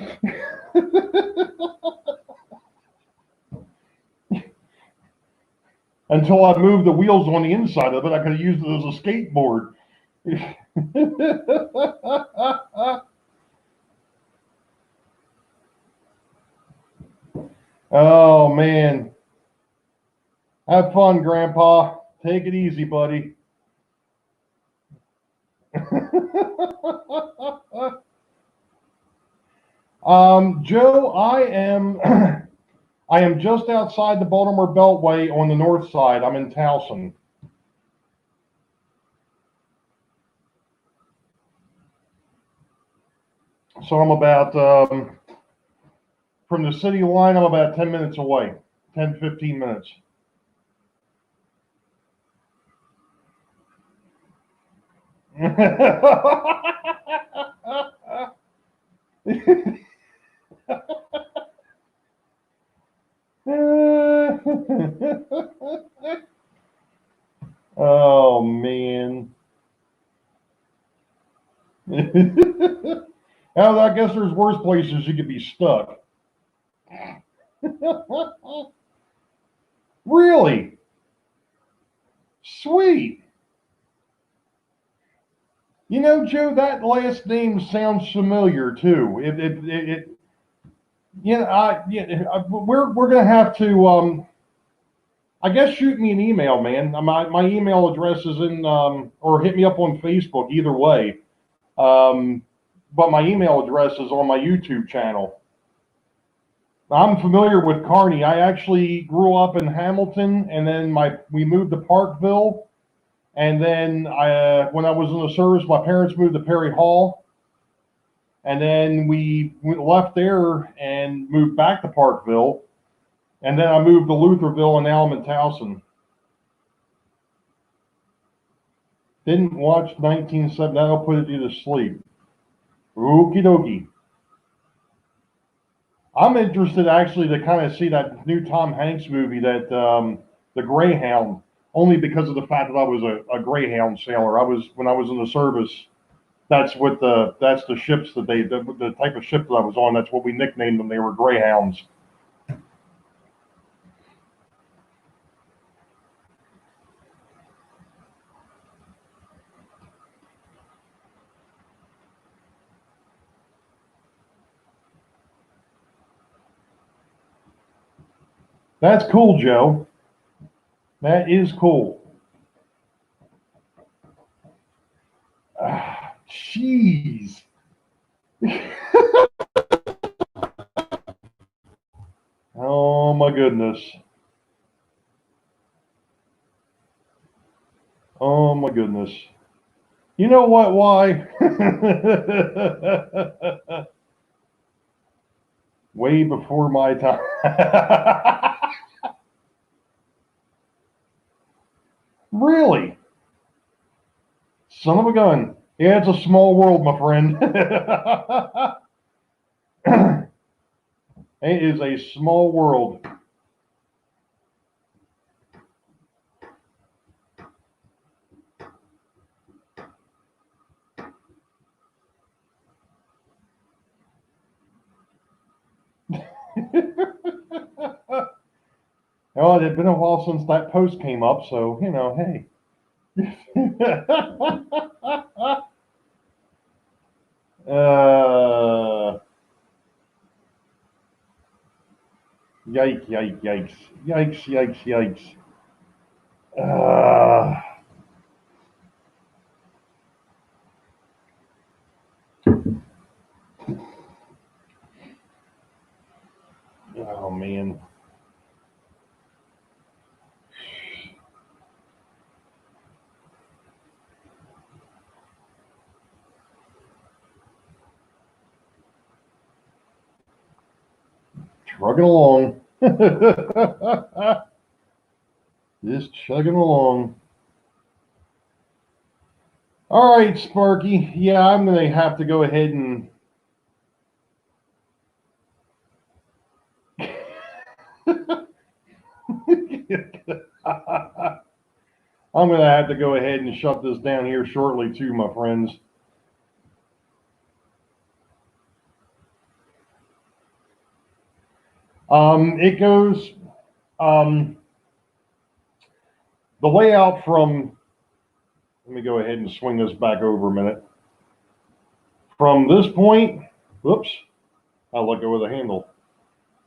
Until I moved the wheels on the inside of it, I could have used it as a skateboard. Oh man. Have fun, Grandpa. Take it easy, buddy. Joe, I am I am just outside the Baltimore Beltway on the north side. I'm in Towson. So I'm about, from the city line, I'm about 10 minutes away, 10, 15 minutes. Oh, man. Oh, I guess there's worse places you could be stuck. Really? Sweet. You know, Joe, that last name sounds familiar too. We're gonna have to, I guess, shoot me an email, man. My email address is in, or hit me up on Facebook, either way. But my email address is on my YouTube channel. I'm familiar with Kearney. I actually grew up in Hamilton, and then we moved to Parkville, and then when I was in the service, my parents moved to Perry Hall, and then we left there and moved back to Parkville, and then I moved to Lutherville, and now I'm in Towson. Didn't watch 1970. That'll put you to sleep. Okie dokie. I'm interested actually to kind of see that new Tom Hanks movie, that the Greyhound, only because of the fact that I was a Greyhound sailor. When I was in the service. That's the ships that the type of ship that I was on. That's what we nicknamed them. They were Greyhounds. That's cool, Joe. That is cool. Jeez. Oh my goodness. Oh my goodness. You know what? Why? Way before my time. Really? Son of a gun. Yeah, it's a small world, my friend. It is a small world. Oh, it had been a while since that post came up, so hey. uh, Yikes! Yikes! Yikes! Yikes! Yikes! Yikes! Uh, oh man. Trugging along. Just chugging along. All right, Sparky. Yeah, I'm going to have to go ahead and. I'm going to have to go ahead and shut this down here shortly, too, my friends. It goes. The layout from. Let me go ahead and swing this back over a minute. From this point, whoops, I'll let go of the handle.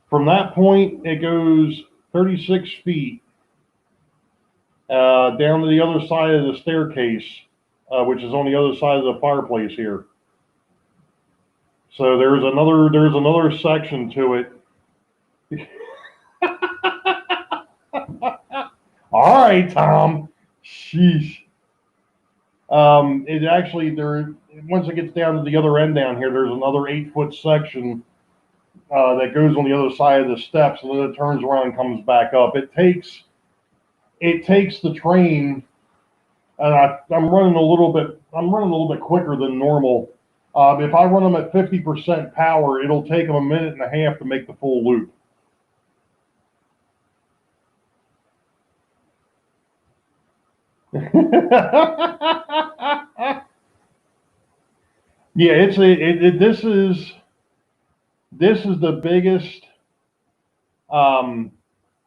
From that point, it goes 36 feet down to the other side of the staircase, which is on the other side of the fireplace here. So there's another section to it. All right, Tom. Sheesh. It actually there once it gets down to the other end down here, there's another 8 foot section that goes on the other side of the steps, and then it turns around and comes back up. It takes the train, and I'm running a little bit. I'm running a little bit quicker than normal. If I run them at 50% power, it'll take them a minute and a half to make the full loop. Yeah, this is the biggest um,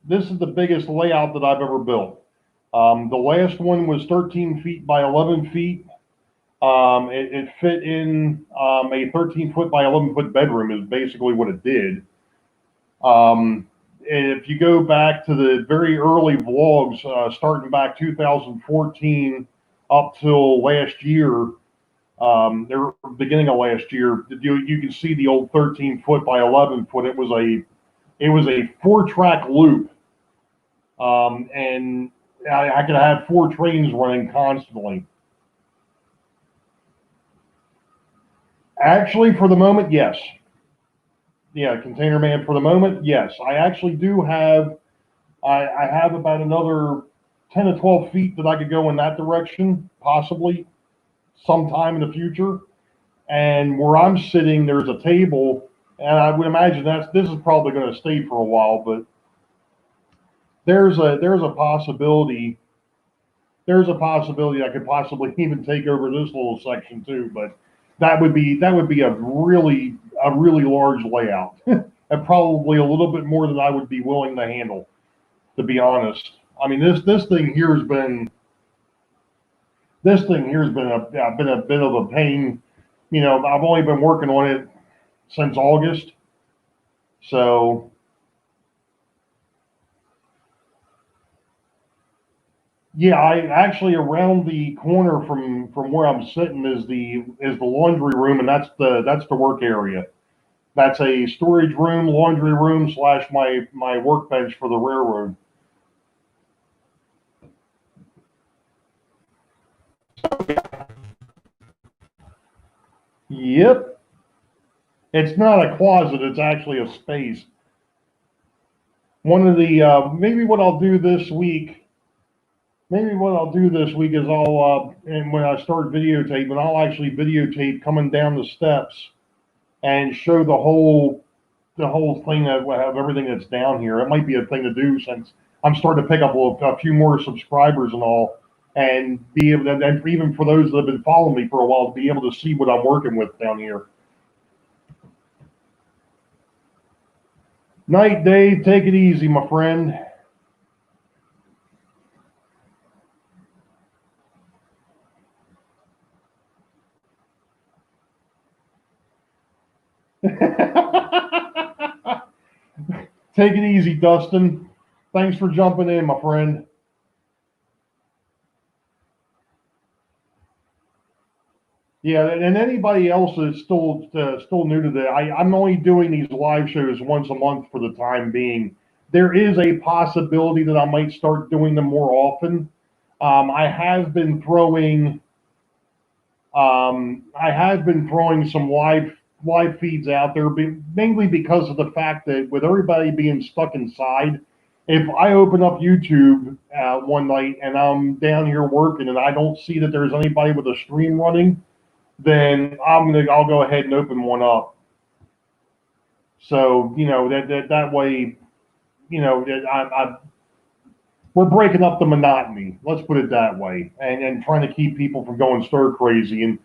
this is the biggest layout that I've ever built. The last one was 13 feet by 11 feet. It fit in a 13-foot by 11-foot bedroom is basically what it did. If you go back to the very early vlogs, starting back 2014 up till last year, the beginning of last year, you can see the old 13-foot by 11-foot. It was a 4 track loop, and I could have 4 trains running constantly. Actually, for the moment, yes. Yeah, Container Man. For the moment, yes. I actually do have. I have about another 10 to 12 feet that I could go in that direction, possibly sometime in the future. And where I'm sitting, there's a table, and I would imagine this is probably going to stay for a while. But there's a possibility. There's a possibility I could possibly even take over this little section too. But that would be a really large layout, and probably a little bit more than I would be willing to handle, to be honest. I mean, this thing here has been a bit of a pain. I've only been working on it since August, so yeah. I actually, around the corner from where I'm sitting is the laundry room, and that's the work area. That's a storage room, laundry room slash my workbench for the railroad. Yep. It's not a closet, it's actually a space. One of the maybe what I'll do this week is and when I start videotaping, I'll actually videotape coming down the steps and show the whole thing of everything that's down here. It might be a thing to do since I'm starting to pick up a few more subscribers and all, and be able to, and even for those that have been following me for a while, to be able to see what I'm working with down here. Night, Dave. Take it easy, my friend. Take it easy, Dustin. Thanks for jumping in, my friend. Yeah, and anybody else that's still new to that, I'm only doing these live shows once a month for the time being. There is a possibility that I might start doing them more often. I have been throwing some live feeds out there, mainly because of the fact that with everybody being stuck inside, if I open up YouTube one night and I'm down here working and I don't see that there's anybody with a stream running, then I'll go ahead and open one up. So that way, we're breaking up the monotony. Let's put it that way, and trying to keep people from going stir crazy. And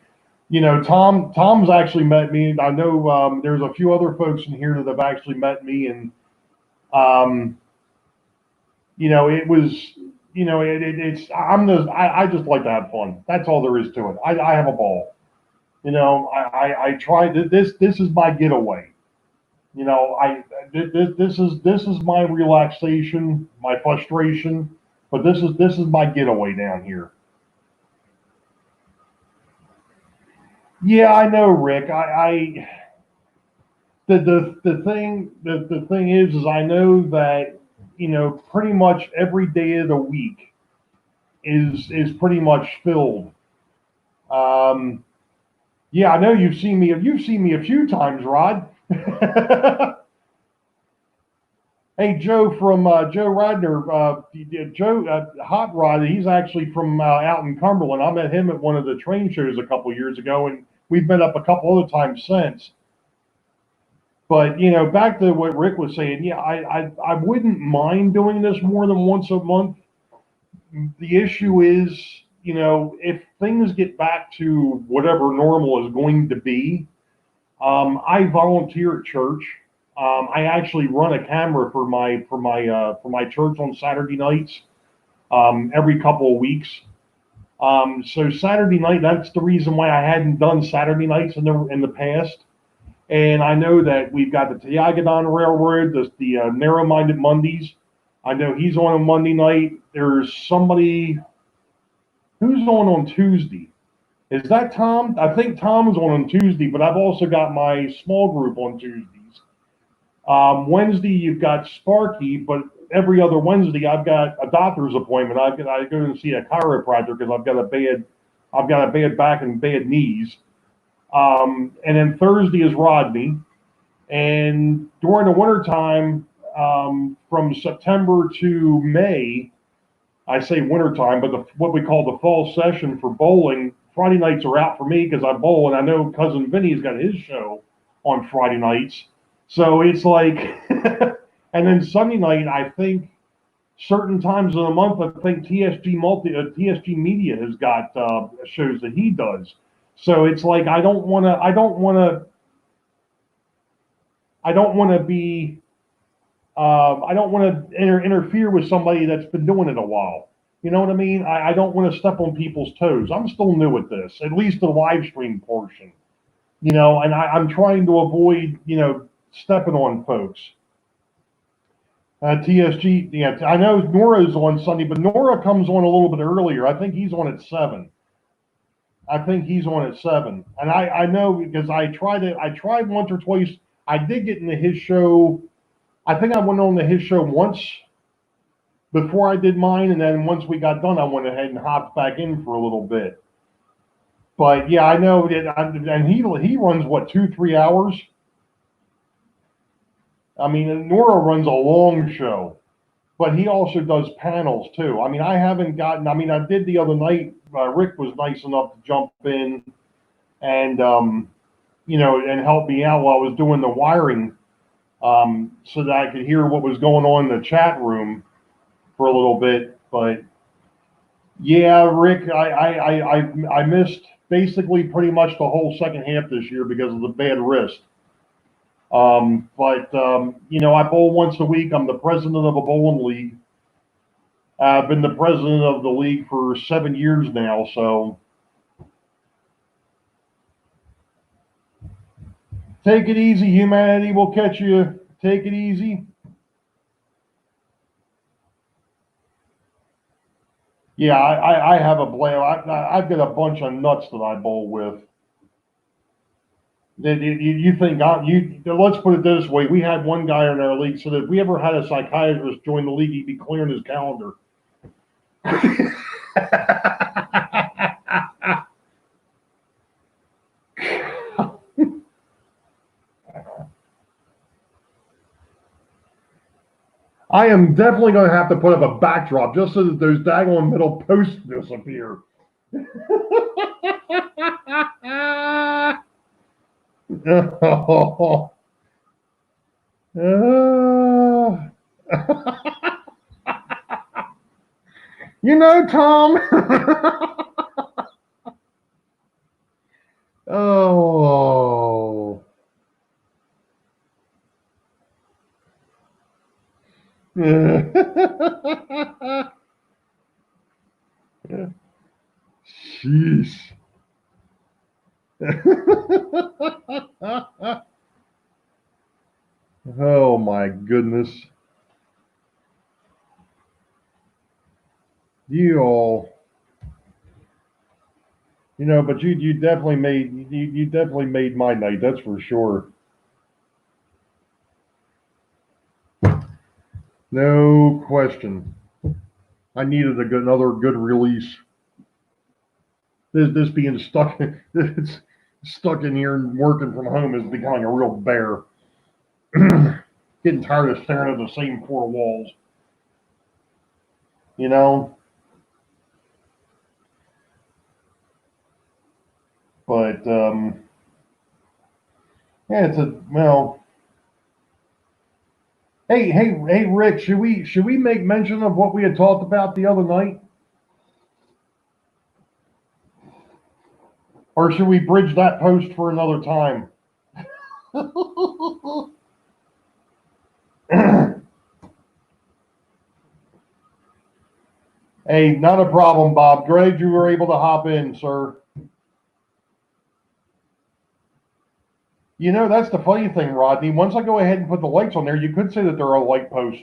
Tom's actually met me. I know there's a few other folks in here that have actually met me, and um, it was it's I just like to have fun. That's all there is to it. I have a ball. I try this is my getaway. I this is my relaxation, my frustration, but this is my getaway down here. Yeah, I know, Rick. The thing is I know that pretty much every day of the week is pretty much filled. Um, yeah, I know you've seen me. You've seen me a few times, Rod. Hey, Joe from Joe Radner, Joe Hot Rod. He's actually from out in Cumberland. I met him at one of the train shows a couple years ago, and we've met up a couple other times since. But back to what Rick was saying. Yeah, I wouldn't mind doing this more than once a month. The issue is, if things get back to whatever normal is going to be, I volunteer at church. I actually run a camera for my church on Saturday nights, every couple of weeks. So Saturday night, that's the reason why I hadn't done Saturday nights in the past. And I know that we've got the Tiogadon Railroad, the Narrow-Minded Mondays. I know he's on a Monday night. There's somebody who's on Tuesday. Is that Tom? I think Tom's on Tuesday, but I've also got my small group on Tuesdays. Wednesday, you've got Sparky, but every other Wednesday, I've got a doctor's appointment. I go and see a chiropractor because I've got a bad back and bad knees. And then Thursday is Rodney. And during the wintertime, from September to May, I say wintertime, but what we call the fall session for bowling, Friday nights are out for me because I bowl, and I know Cousin Vinny's got his show on Friday nights. So it's like, and then Sunday night, I think certain times of the month, I think TSG Media has got shows that he does. So it's like I don't want to interfere with somebody that's been doing it a while. You know what I mean? I don't want to step on people's toes. I'm still new at this, at least the live stream portion. And I'm trying to avoid, stepping on folks. TSG, yeah, I know Nora's on Sunday, but Nora comes on a little bit earlier. I think he's on at 7. And I know because I tried once or twice. I did get into his show. I think I went on to his show once before I did mine, and then once we got done, I went ahead and hopped back in for a little bit. But yeah, I know that, and he runs what 2-3 hours. I mean, Nora runs a long show, but he also does panels too. I mean, I haven't gotten. I mean, I did the other night. Rick was nice enough to jump in and and help me out while I was doing the wiring, so that I could hear what was going on in the chat room for a little bit. But yeah, Rick, I missed basically pretty much the whole second half this year because of the bad wrist. But I bowl once a week. I'm the president of a bowling league. I've been the president of the league for 7 years now. So take it easy. Humanity will catch you. Take it easy. Yeah, I have a blast. I've got a bunch of nuts that I bowl with. You think let's put it this way: we had one guy in our league, so that if we ever had a psychiatrist join the league, he'd be clearing his calendar. I am definitely going to have to put up a backdrop just so that those daggone middle posts disappear. Tom. Oh. Jeez. Oh my goodness. You all, but you definitely made my night. That's for sure. No question. I needed another good release. This being stuck, it's stuck in here and working from home is becoming a real bear. Getting tired of staring at the same four walls. You know, but yeah, it's a well. Hey, Rick, should we make mention of what we had talked about the other night, or should we bridge that post for another time? Hey, not a problem, Bob. Glad you were able to hop in, sir. You know, that's the funny thing, Rodney. Once I go ahead and put the lights on there, you could say that they're a light post.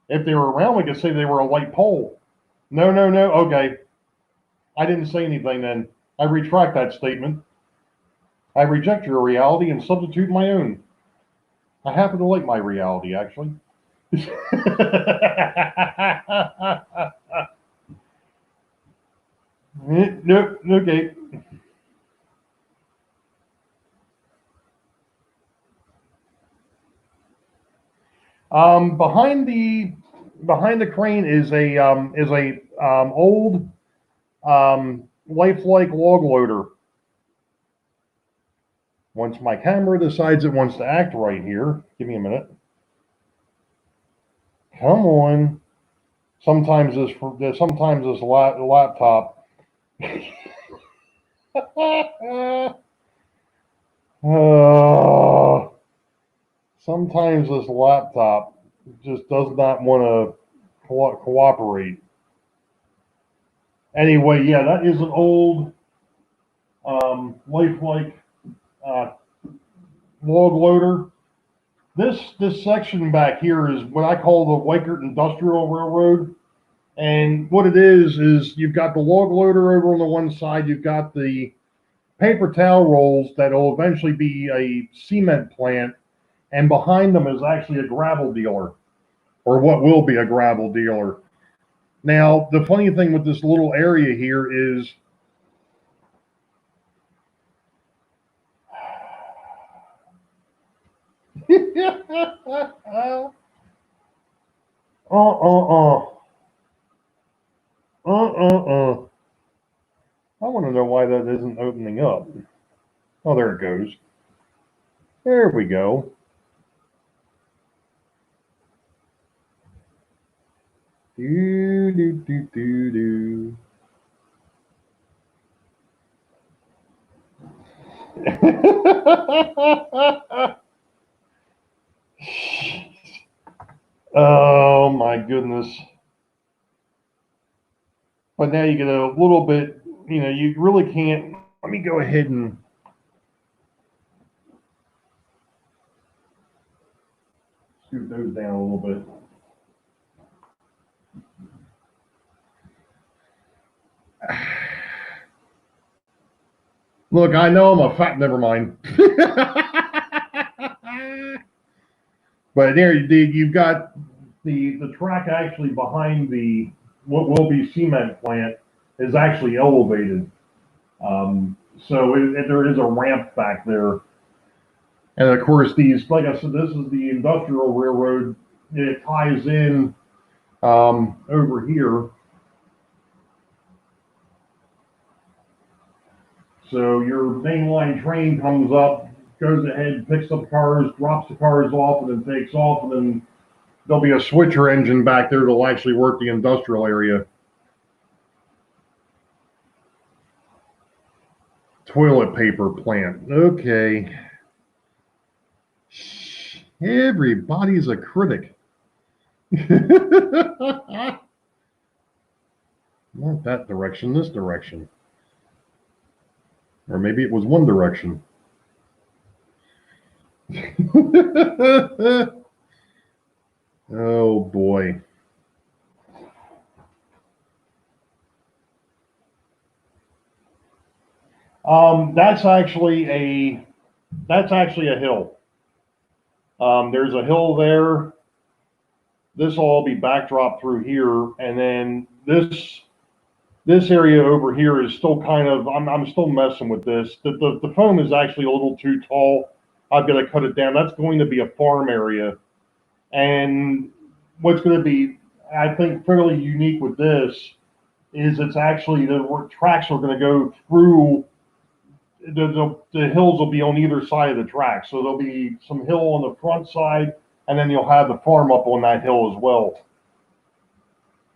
If they were around, we could say they were a light pole. No, no, no. Okay. I didn't say anything then. I retract that statement. I reject your reality and substitute my own. I happen to like my reality, actually. Nope. Okay. Behind the crane is a old lifelike log loader. Once my camera decides it wants to act right here, give me a minute. Come on. Sometimes this laptop. uh, Sometimes this laptop just does not want to cooperate. Anyway, yeah, that is an old lifelike uh, log loader. This section back here is what I call the Weikert Industrial Railroad. And what it is you've got the log loader over on the one side, you've got the paper towel rolls that'll eventually be a cement plant, and behind them is actually a gravel dealer, or what will be a gravel dealer. Now, the funny thing with this little area here is uh. I want to know why that isn't opening up. Oh, there it goes. There we go. Do do do do do. Oh my goodness. But now you get a little bit, you really can't. Let me go ahead and scoot those down a little bit. Look, I know I'm a fat, never mind. But there, you've got the track actually behind the what will be cement plant is actually elevated. So there is a ramp back there. And of course, like I said, this is the industrial railroad. It ties in over here. So your mainline train comes up, goes ahead, picks up cars, drops the cars off, and then takes off. And then there'll be a switcher engine back there that'll actually work the industrial area. Toilet paper plant. Okay. Everybody's a critic. Not that direction, this direction. Or maybe it was one direction. Oh boy. That's actually a hill. There's a hill there. This will all be backdrop through here, and then this area over here is still kind of I'm still messing with this. The foam is actually a little too tall. I've got to cut it down. That's going to be a farm area, and what's going to be, I think, fairly unique with this is it's actually the tracks are going to go through. The hills will be on either side of the track, so there'll be some hill on the front side, and then you'll have the farm up on that hill as well.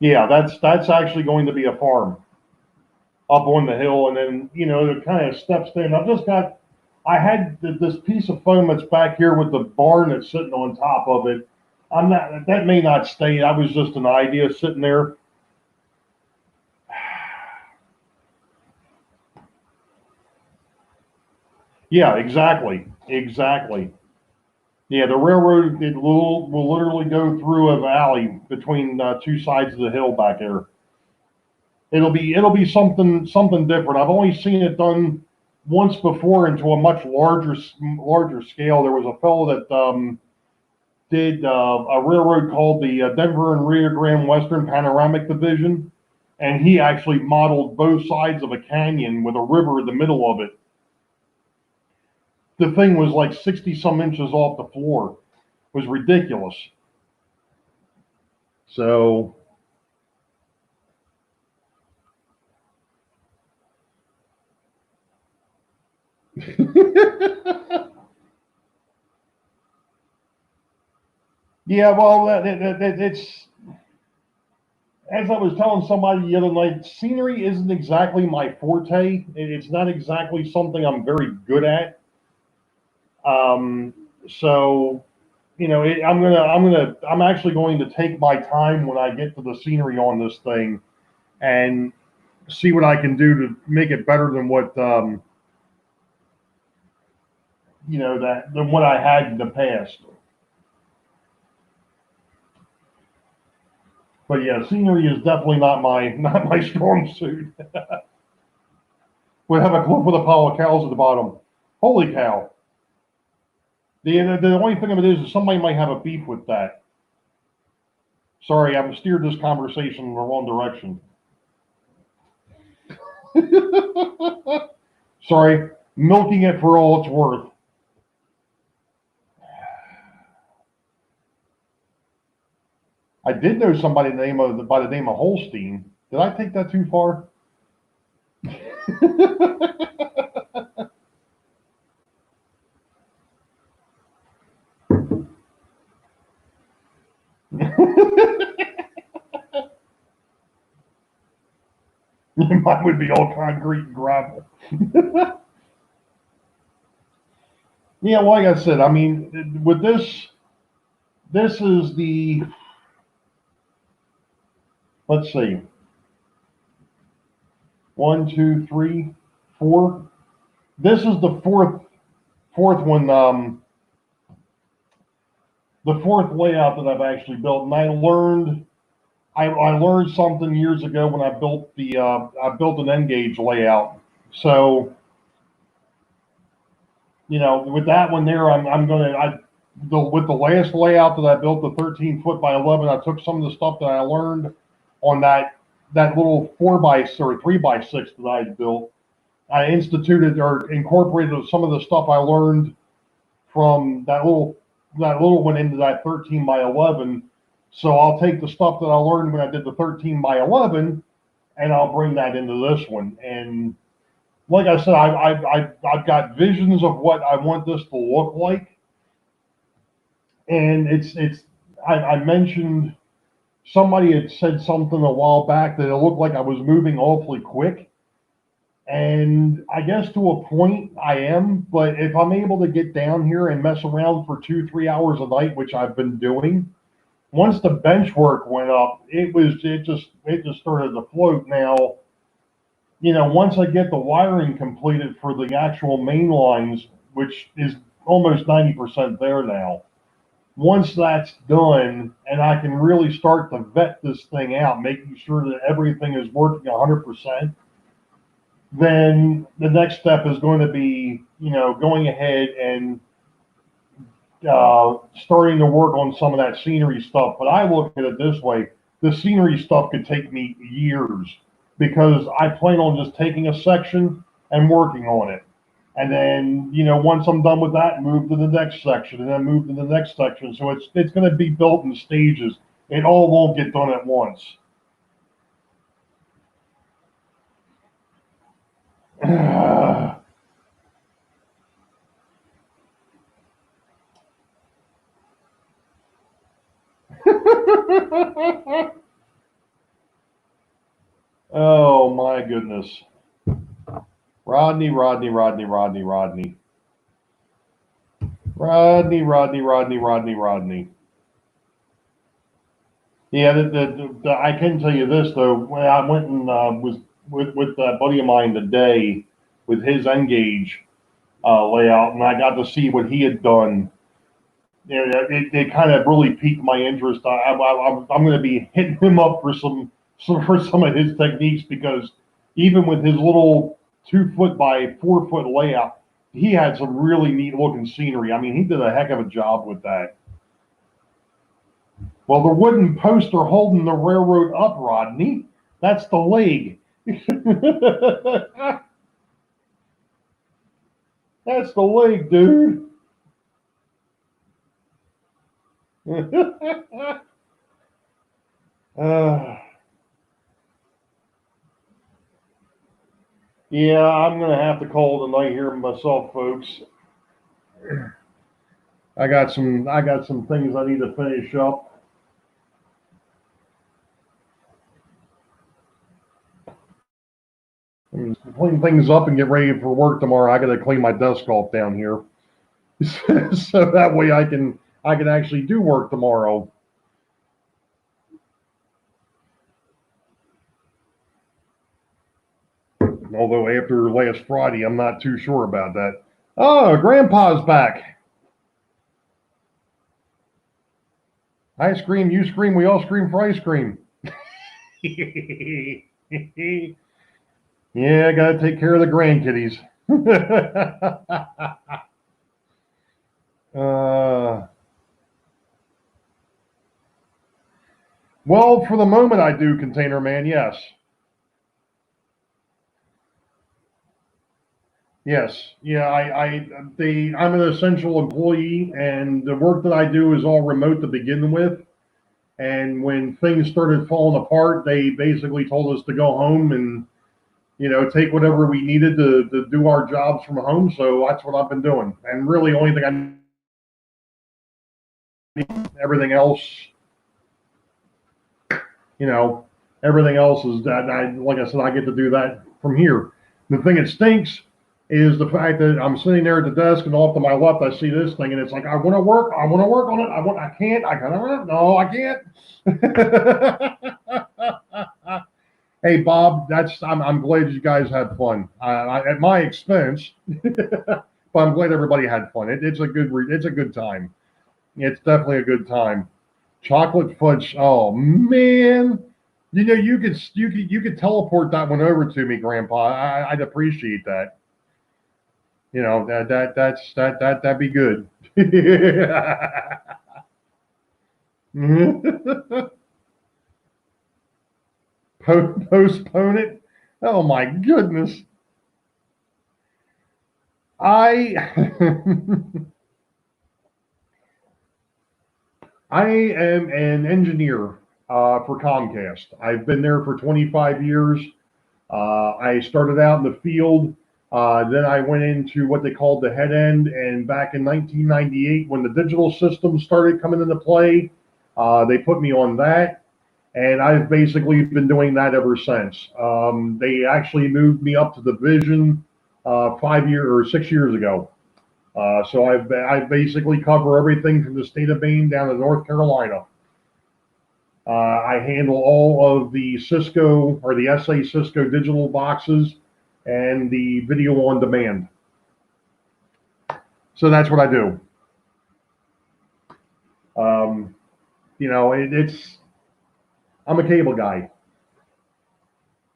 Yeah, that's actually going to be a farm up on the hill, and then it kind of steps in. I had this piece of foam that's back here with the barn that's sitting on top of it. That may not stay. That was just an idea sitting there. Yeah, exactly. Yeah, the railroad will literally go through a valley between two sides of the hill back there. It'll be something different. I've only seen it done once before into a much larger scale. There was a fellow that did a railroad called the Denver and Rio Grande Western Panoramic Division, and he actually modeled both sides of a canyon with a river in the middle of it. The thing was like 60 some inches off the floor. It was ridiculous. So yeah, well, it's as I was telling somebody the other night, scenery isn't exactly my forte. It's not exactly something I'm very good at. Um, so I'm actually going to take my time when I get to the scenery on this thing and see what I can do to make it better than what that than what I had in the past. But yeah, scenery is definitely not my strong suit. We have a cliff with a pile of cows at the bottom. Holy cow! The only thing of it is somebody might have a beef with that. Sorry, I've steered this conversation in the wrong direction. Sorry, milking it for all it's worth. I did know somebody by the name of Holstein. Did I take that too far? Mine would be all concrete and gravel. Yeah, like I said, I mean, with this is the, let's see, one, two, three, four. This is the fourth one, the fourth layout that I've actually built, and I learned something years ago when I built an N gauge layout. So with that one there, I'm gonna with the last layout that I built, the 13 foot by 11, I took some of the stuff that I learned on that little 4x or 3x6 that I built. I instituted or incorporated some of the stuff I learned from that little one into that 13x11. So I'll take the stuff that I learned when I did the 13x11, and I'll bring that into this one. And like I said, I've got visions of what I want this to look like, and I mentioned somebody had said something a while back that it looked like I was moving awfully quick. And I guess to a point I am, but if I'm able to get down here and mess around for 2, 3 hours a night, which I've been doing, once the bench work went up, it just started to float. Now, once I get the wiring completed for the actual main lines, which is almost 90% there now, once that's done and I can really start to vet this thing out, making sure that everything is working 100%, then the next step is going to be, going ahead and starting to work on some of that scenery stuff. But I look at it this way: the scenery stuff could take me years because I plan on just taking a section and working on it. And then, once I'm done with that, move to the next section and then move to the next section. So it's going to be built in stages. It all won't get done at once. Oh my goodness. Rodney, Rodney, Rodney, Rodney, Rodney. Rodney, Rodney, Rodney, Rodney, Rodney. Yeah, I can tell you this though. When I went and was with a buddy of mine today with his Engage layout, and I got to see what he had done. It kind of really piqued my interest. I'm going to be hitting him up for some of his techniques because even with his little 2 foot by 4 foot layout, he had some really neat looking scenery. I mean, he did a heck of a job with that. Well, the wooden posts are holding the railroad up, Rodney. That's the leg. That's the leg, dude. uh, yeah, I'm gonna have to call it a night here myself, folks. I got some things I need to finish up. Clean things up and get ready for work tomorrow. I got to clean my desk off down here, so that way I can actually do work tomorrow. Although after last Friday, I'm not too sure about that. Oh, Grandpa's back. I scream, you scream, we all scream for ice cream. Yeah, I got to take care of the grandkitties. uh, well, for the moment, I do, Container Man. Yes, yes, yeah. I'm an essential employee, and the work that I do is all remote to begin with. And when things started falling apart, they basically told us to go home and take whatever we needed to do our jobs from home. So that's what I've been doing. And really, only thing everything else, you know, everything else is that like I said, I get to do that from here. The thing that stinks is the fact that I'm sitting there at the desk and off to my left, I see this thing and it's like, I want to work on it. I can't, I gotta, no, I can't. Hey, Bob, I'm glad you guys had fun at my expense, but I'm glad everybody had fun. It's a good time. It's definitely a good time. Chocolate fudge. Oh man, you could teleport that one over to me, Grandpa. I'd appreciate that. That'd be good. Postpone it. Oh my goodness. I I am an engineer for Comcast. I've been there for 25 years. I started out in the field. Then I went into what they called the head end. And back in 1998, when the digital systems started coming into play, they put me on that. And I've basically been doing that ever since. They actually moved me up to the division 5 years or 6 years ago. So I basically cover everything from the state of Maine down to North Carolina. I handle all of the Cisco or the SA Cisco digital boxes and the video on demand. So that's what I do. Um, it's I'm a cable guy.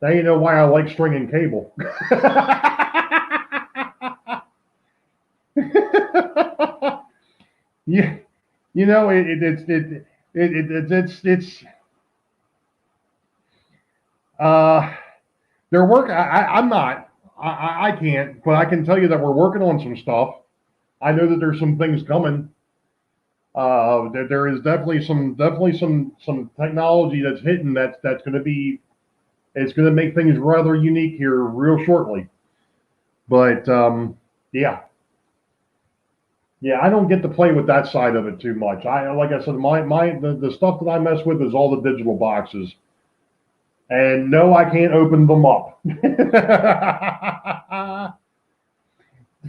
Now you know why I like stringing cable. Yeah, you know it's uh they're working. I'm not. I can't, but I can tell you that we're working on some stuff. I know that there's some things coming. There is definitely some technology that's hitting that's going to be it's going to make things rather unique here real shortly. But yeah, yeah, I don't get to play with that side of it too much. I like I said, the stuff that I mess with is all the digital boxes, and no, I can't open them up.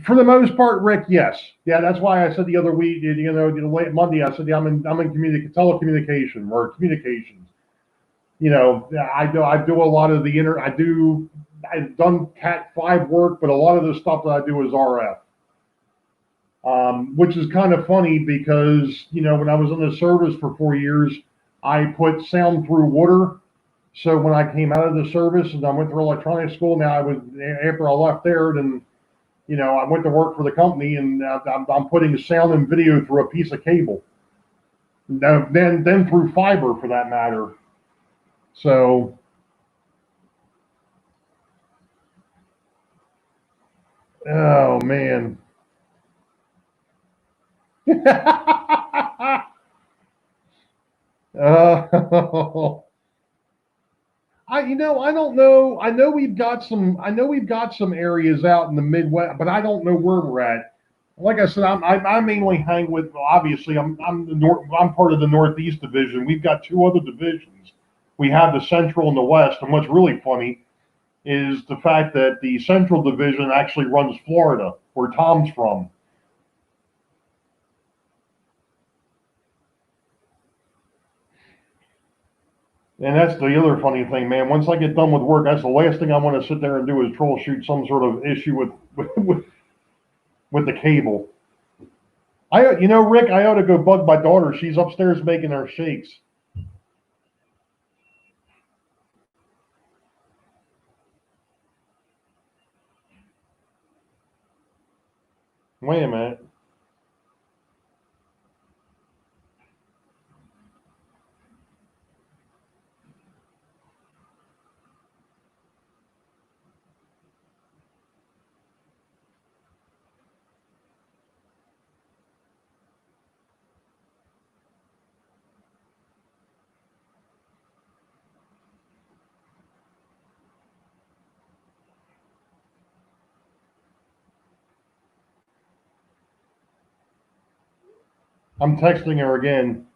For the most part, Rick, yes, yeah, that's why I said the other week, late Monday, I said, yeah, I'm in telecommunication or communications. I do a lot of the I've done Cat 5 work, but a lot of the stuff that I do is RF. Which is kind of funny because when I was in the service for 4 years, I put sound through water. So when I came out of the service and I went through electronics school, now I was after I left there, then I went to work for the company, and I'm putting sound and video through a piece of cable, then through fiber for that matter. So, oh man. uh, I don't know. I know we've got some areas out in the Midwest, but I don't know where we're at. Like I said, I mainly hang with. Obviously, I'm part of the Northeast division. We've got two other divisions. We have the Central and the West. And what's really funny is the fact that the Central division actually runs Florida, where Tom's from. And that's the other funny thing, man. Once I get done with work, that's the last thing I want to sit there and do is troubleshoot some sort of issue with the cable. Rick, I ought to go bug my daughter. She's upstairs making her shakes. Wait a minute. I'm texting her again.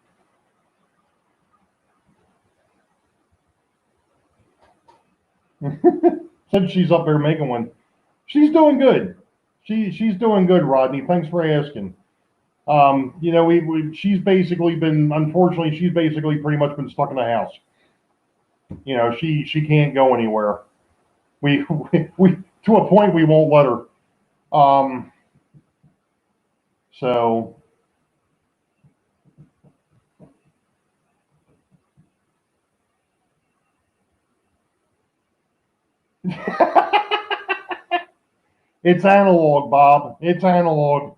Said she's up there making one. She's doing good. She's doing good, Rodney. Thanks for asking. She's basically been, unfortunately, she's basically pretty much been stuck in the house. She can't go anywhere. We to a point we won't let her. Um, so it's analog, Bob. It's analog.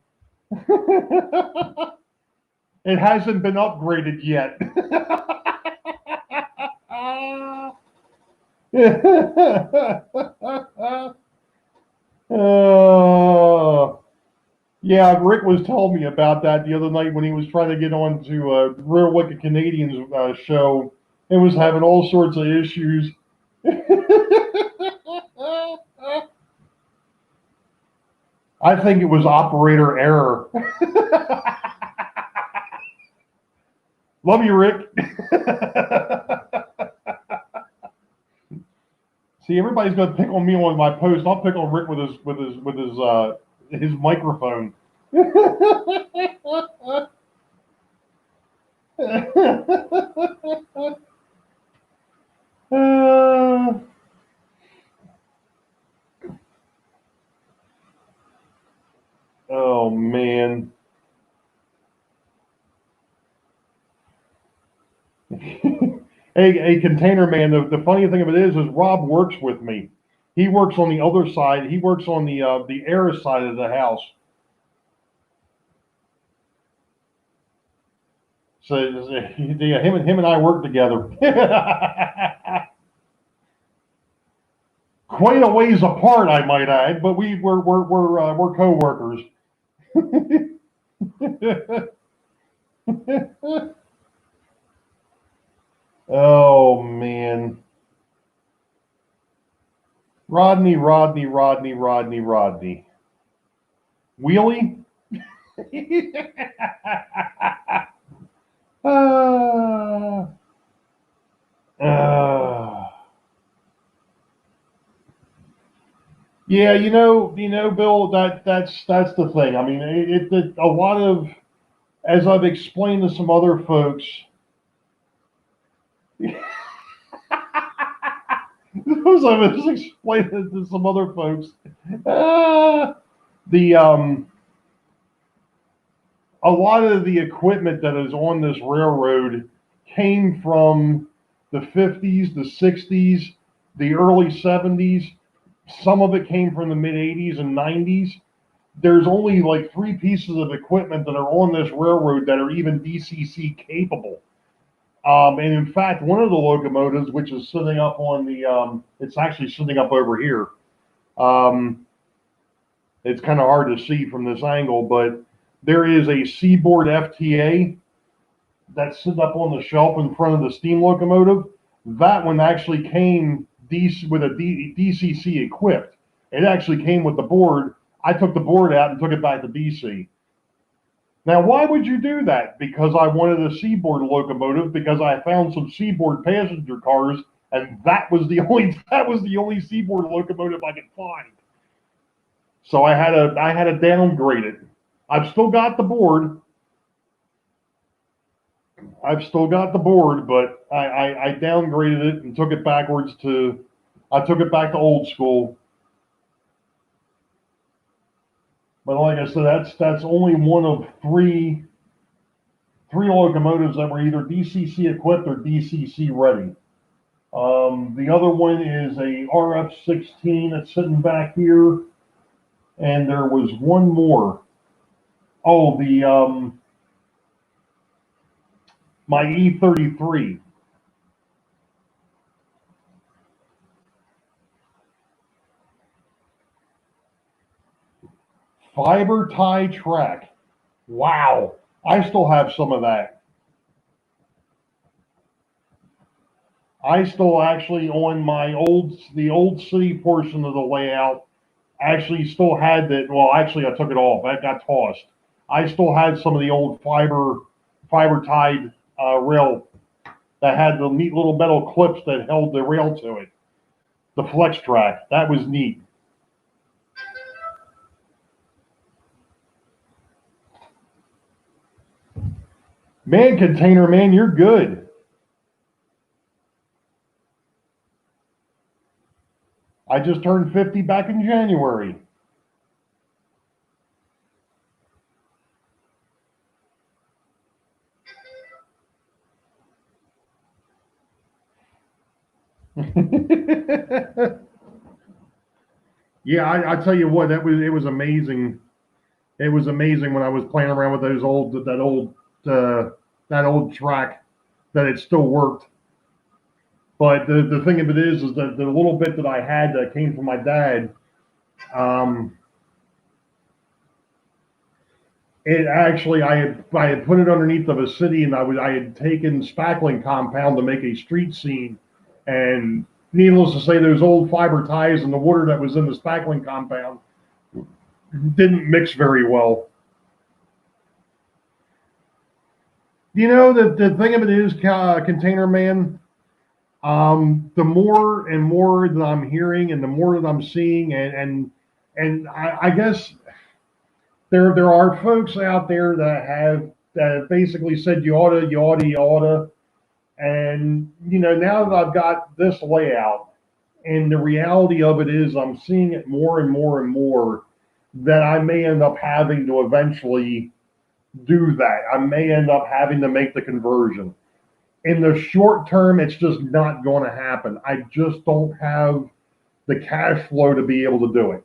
It hasn't been upgraded yet. uh, yeah, Rick was telling me about that the other night when he was trying to get on to Real Wicked Canadians show. It was having all sorts of issues. I think it was operator error. Love you, Rick. See, everybody's gonna pick on me on my post. I'll pick on Rick with his microphone. uh, oh man. Hey, Container Man, the funny thing of it is Rob works with me. He works on the other side. He works on the air side of the house. So yeah, him and I work together. Quite a ways apart, I might add, but we're co-workers. Oh man, Rodney. Wheelie. uh, uh, yeah, Bill. That's the thing. I mean, a lot of, as I've explained to some other folks, as I've explained it to some other folks, the a lot of the equipment that is on this railroad came from the 50s, the 60s, the early 70s. Some of it came from the mid 80s and 90s. There's only like three pieces of equipment that are on this railroad that are even DCC capable. And in fact, one of the locomotives, which is sitting up on it's actually sitting up over here. Um, it's kind of hard to see from this angle, but there is a Seaboard FTA that's sitting up on the shelf in front of the steam locomotive. That one actually came with a DCC equipped. It actually came with the board. I took the board out and took it back to DC. Now, why would you do that? Because I wanted a Seaboard locomotive, because I found some Seaboard passenger cars, and that was the only Seaboard locomotive I could find. So I had to downgrade it. I've still got the board. I've still got the board, but I downgraded it and took it backwards to. I took it back to old school. But like I said, that's only one of three locomotives that were either DCC equipped or DCC ready. The other one is a RF-16 that's sitting back here, and there was one more. Oh, the my E33. Fiber tie track. Wow. I still have some of that. I still actually, on the old city portion of the layout, actually still had that. Well, actually, I took it off. That got tossed. I still had some of the old fiber tied rail that had the neat little metal clips that held the rail to it. The flex track. That was neat. Man, Container Man, you're good. I just turned 50 back in January. Yeah, I tell you what, it was amazing. It was amazing when I was playing around with that old track that it still worked. But the thing of it is that the little bit that I had that came from my dad, um, it actually I had put it underneath of a city, and I had taken spackling compound to make a street scene, and needless to say, those old fiber ties and the water that was in the spackling compound didn't mix very well. The thing of it is, Container Man, the more and more that I'm hearing, and the more that I'm seeing, and I guess there are folks out there that have basically said you oughta, and now that I've got this layout, and the reality of it is I'm seeing it more and more and more, that I may end up having to eventually do that. I may end up having to make the conversion. In the short term, it's just not going to happen. I just don't have the cash flow to be able to do it.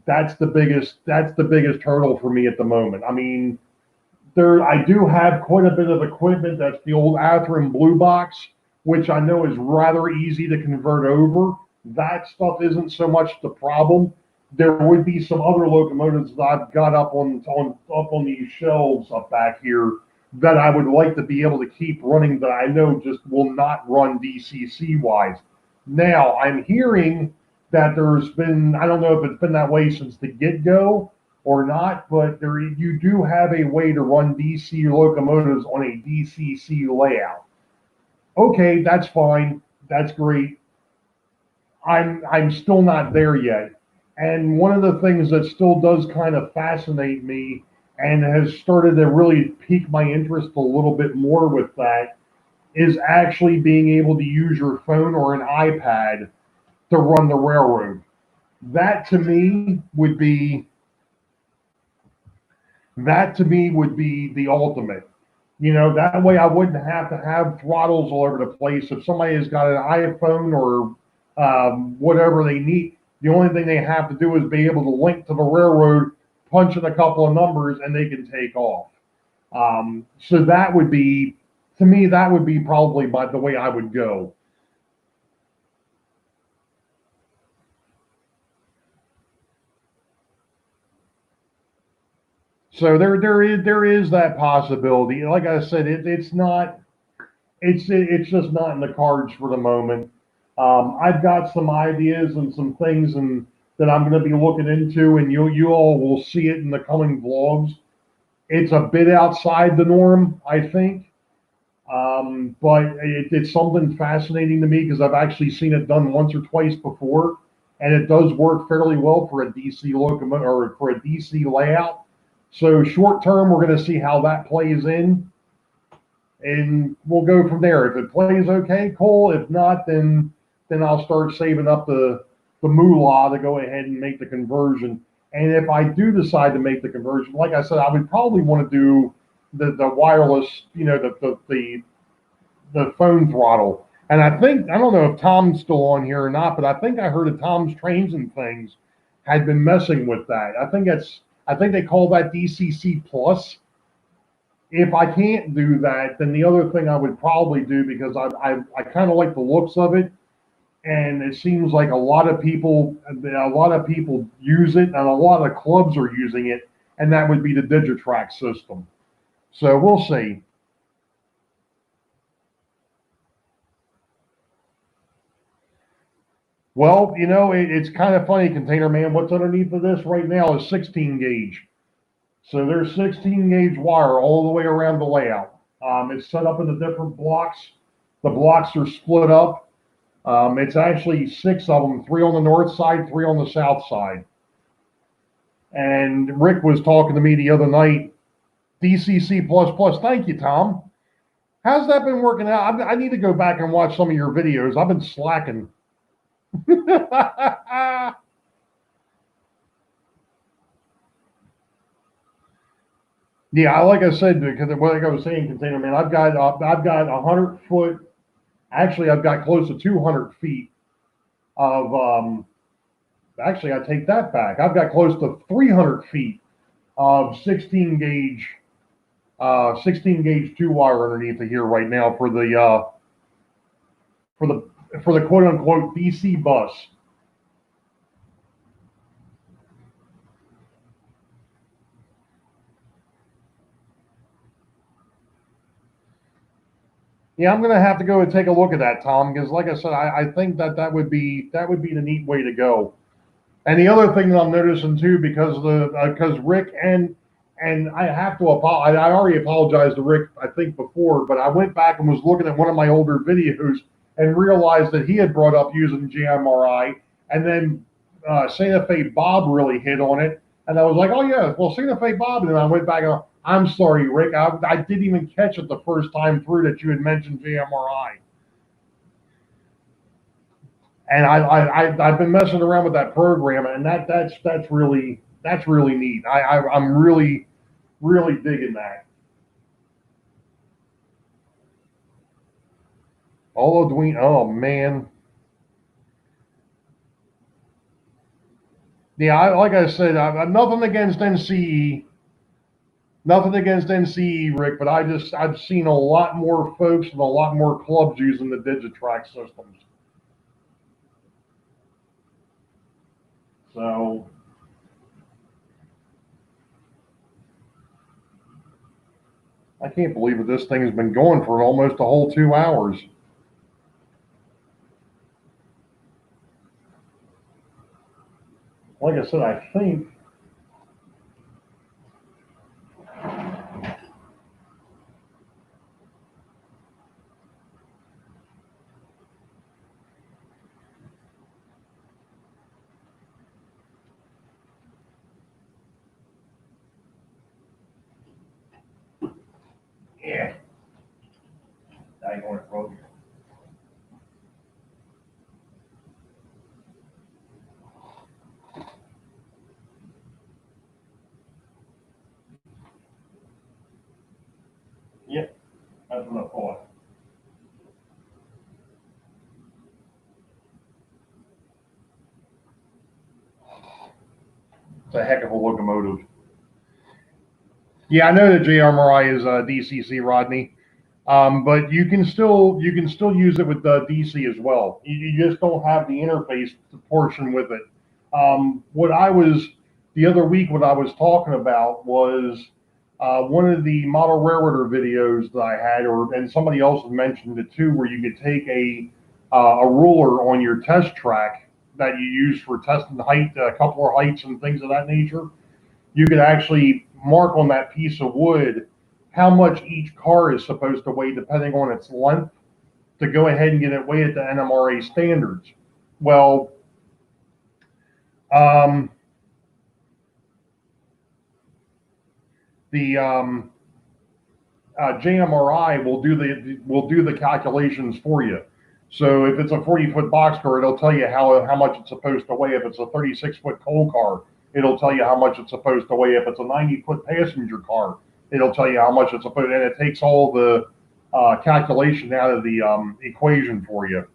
That's the biggest hurdle for me at the moment. I mean, there I do have quite a bit of equipment. That's the old Athearn Blue Box, which I know is rather easy to convert over. That stuff isn't so much the problem. There would be some other locomotives that I've got up on these shelves up back here that I would like to be able to keep running that I know just will not run DCC wise. Now I'm hearing that there's been, I don't know if it's been that way since the get go or not, but there you do have a way to run DC locomotives on a DCC layout. Okay, that's fine. That's great. I'm still not there yet. And one of the things that still does kind of fascinate me and has started to really pique my interest a little bit more with that is actually being able to use your phone or an iPad to run the railroad. That to me would be that to me would be the ultimate. You know, that way I wouldn't have to have throttles all over the place. If somebody has got an iPhone or whatever they need, the only thing they have to do is be able to link to the railroad, punch in a couple of numbers, and they can take off. So that would be, to me, that would be probably by the way I would go. So there is that possibility. Like I said, it's not it's just not in the cards for the moment. I've got some ideas and some things and that I'm going to be looking into, and you all will see it in the coming vlogs. It's a bit outside the norm, I think, but it's something fascinating to me because I've actually seen it done once or twice before, and it does work fairly well for a DC locomotive or for a DC layout. So short term, we're going to see how that plays in, and we'll go from there. If it plays okay, cool. If not, then I'll start saving up the moolah to go ahead and make the conversion. And if I do decide to make the conversion, like I said, I would probably want to do the wireless, you know, the phone throttle. And I think I don't know if Tom's still on here or not, but I think I heard of Tom's Trains and Things had been messing with that. I think they call that DCC plus. If I can't do that, then the other thing I would probably do because I kind of like the looks of it, and it seems like a lot of people use it, and a lot of clubs are using it, and that would be the Digitrax system. So we'll see. Well, you know, it's kind of funny, Container Man. What's underneath of this right now is 16 gauge. So there's 16 gauge wire all the way around the layout. It's set up into different blocks. The blocks are split up. It's actually six of them, three on the north side, three on the south side. And Rick was talking to me the other night. DCC plus plus. Thank you, Tom. How's that been working out? I need to go back and watch some of your videos. I've been slacking. Yeah, like I said, because like I was saying, Container Man, I've got 100 foot. Actually, I've got close to 200 feet of. Actually, I take that back. I've got close to 300 feet of 16 gauge two wire underneath of here right now for the for the quote unquote DC bus. Yeah, I'm gonna have to go and take a look at that, Tom, because like I said, I think that would be the neat way to go. And the other thing that I'm noticing too, because Rick and I have to apologize. I already apologized to Rick, I think before, but I went back and was looking at one of my older videos and realized that he had brought up using GMRI, and then Santa Fe Bob really hit on it, and I was like, oh yeah, well Santa Fe Bob, and then I went back and I'm sorry, Rick, I didn't even catch it the first time through that you had mentioned GMRI. And I've been messing around with that program, and that's really neat. I'm really digging that. All of Dwayne. Oh man. Yeah, like I said, I'm nothing against NCE, nothing against NCE, Rick, but I've seen a lot more folks and a lot more clubs using the Digitrack systems. So I can't believe that this thing has been going for almost a whole 2 hours. Like I said, I think. Yeah, I ain't going to road. Yep, that's what I thought. It's a heck of a locomotive. Yeah, I know that JMRI is DCC, Rodney. But you can still use it with DC as well. You just don't have the interface portion with it. What I was the other week, what I was talking about was one of the model railroader videos that I had, and somebody else had mentioned it too, where you could take a ruler on your test track that you use for testing height, coupler heights, and things of that nature. You could actually mark on that piece of wood how much each car is supposed to weigh depending on its length to go ahead and get it weighed at the NMRA standards. Well, um, the JMRI will do the calculations for you. So if it's a 40-foot box car, it'll tell you how much it's supposed to weigh. If it's a 36-foot coal car, it'll tell you how much it's supposed to weigh. If it's a 90-foot passenger car, it'll tell you how much it's supposed. And it takes all the calculation out of the equation for you.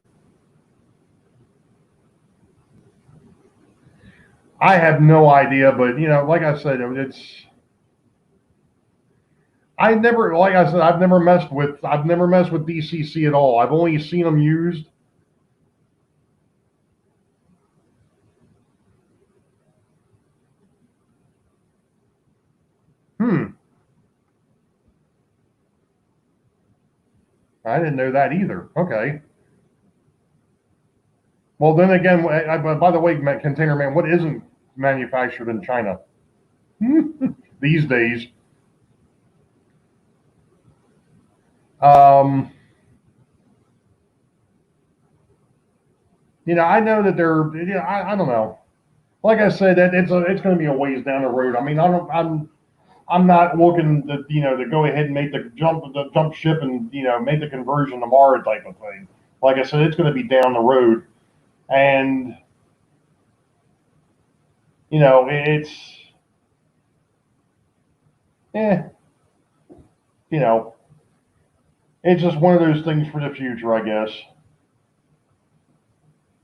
I have no idea, but like I said, it's I never, like I said, I've never messed with DCC at all. I've only seen them used. Hmm, I didn't know that either. Okay. Well, then again, by the way, Container Man, what isn't manufactured in China these days? Um, I know that they're. I don't know. Like I said, it's going to be a ways down the road. I mean, I'm not looking to to go ahead and make the jump ship and make the conversion tomorrow type of thing. Like I said, it's going to be down the road, and it's eh, you know it's just one of those things for the future, I guess.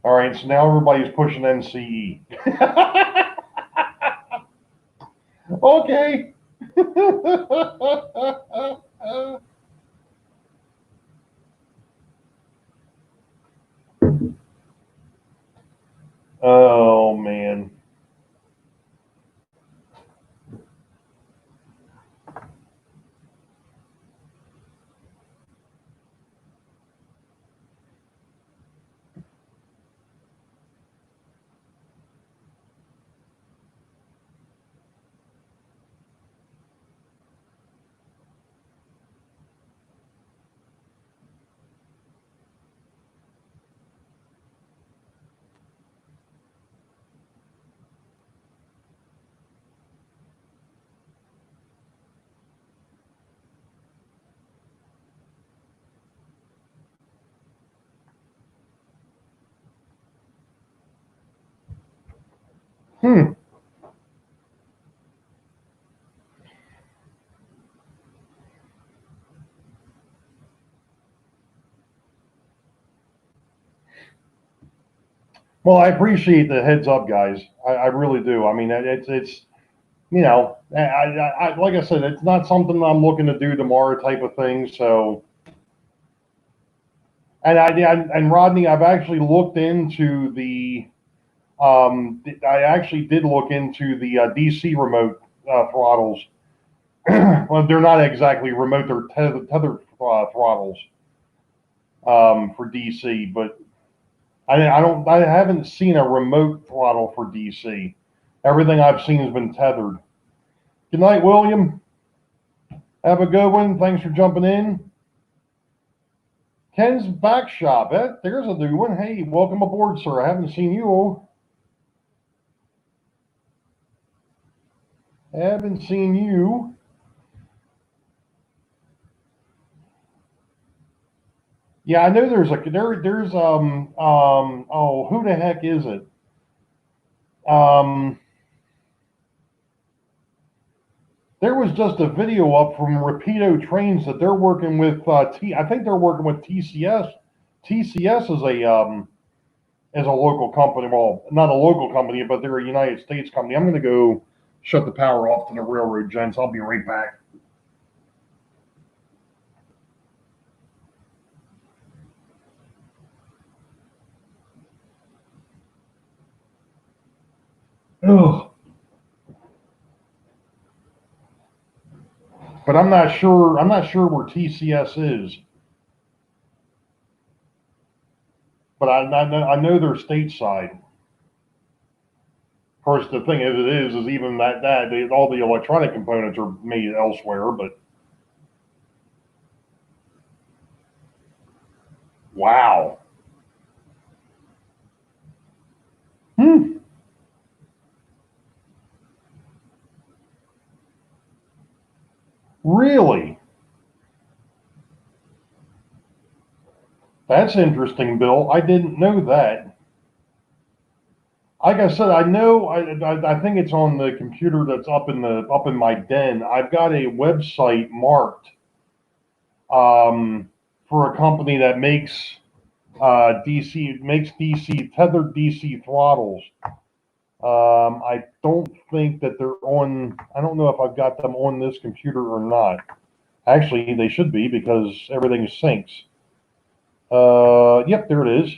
All right, so now everybody's pushing NCE. Okay. Oh man. Hmm. Well, I appreciate the heads up, guys. I really do. I mean, it's you know, like I said, it's not something I'm looking to do tomorrow type of thing. So, and Rodney, I've actually looked into I actually did look into the DC remote throttles. Well, they're not exactly remote; they're tethered throttles for DC. But I haven't seen a remote throttle for DC. Everything I've seen has been tethered. Good night, William. Have a good one. Thanks for jumping in. Ken's Back Shop. There's a new one. Hey, welcome aboard, sir. I haven't seen you. Haven't seen you. Yeah, I know there's oh, who the heck is it? Um there was just a video up from Rapido Trains that they're working with I think they're working with TCS. TCS is a local company. Well, not a local company, but they're a United States company. I'm gonna go shut the power off to the railroad, gents. I'll be right back. Ugh. But I'm not sure where TCS is. But I know they're stateside. Of course, the thing is even all the electronic components are made elsewhere. But wow, hmm, really? That's interesting, Bill. I didn't know that. Like I said, I know. I think it's on the computer that's up in my den. I've got a website marked for a company that makes DC tethered DC throttles. I don't think that they're on. I don't know if I've got them on this computer or not. Actually, they should be because everything syncs. Yep, there it is.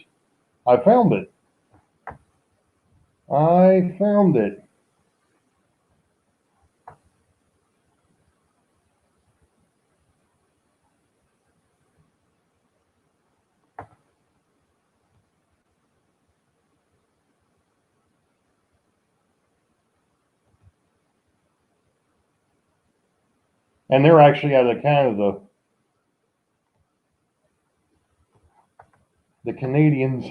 I found it. I found it. And they're actually out of Canada. The Canadians.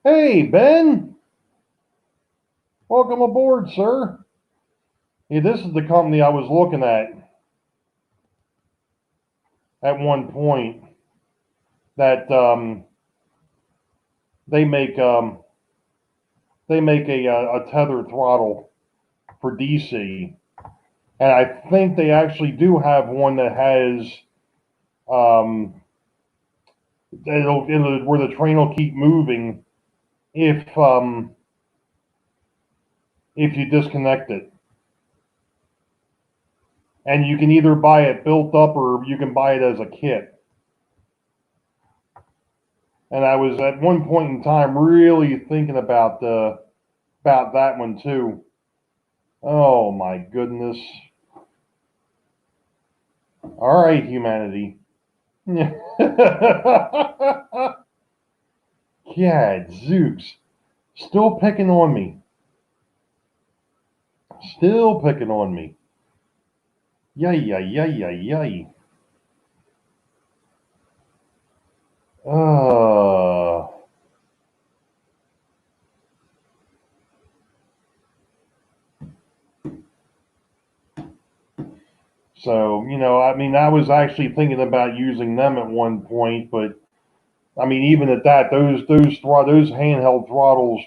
Hey, Ben. Welcome aboard, sir. Yeah, this is the company I was looking at one point. That they make um, they make a tethered throttle for DC, and I think they actually do have one that has um, it'll where the train will keep moving if you disconnect it, and you can either buy it built up or you can buy it as a kit. And I was at one point in time really thinking about that one too. Oh my goodness! All right, humanity. Zooks. Still picking on me. Still picking on me. Yay, yay, yay, yay, yay. Uh, so, I mean, I was actually thinking about using them at one point, but I mean, even at that, those handheld throttles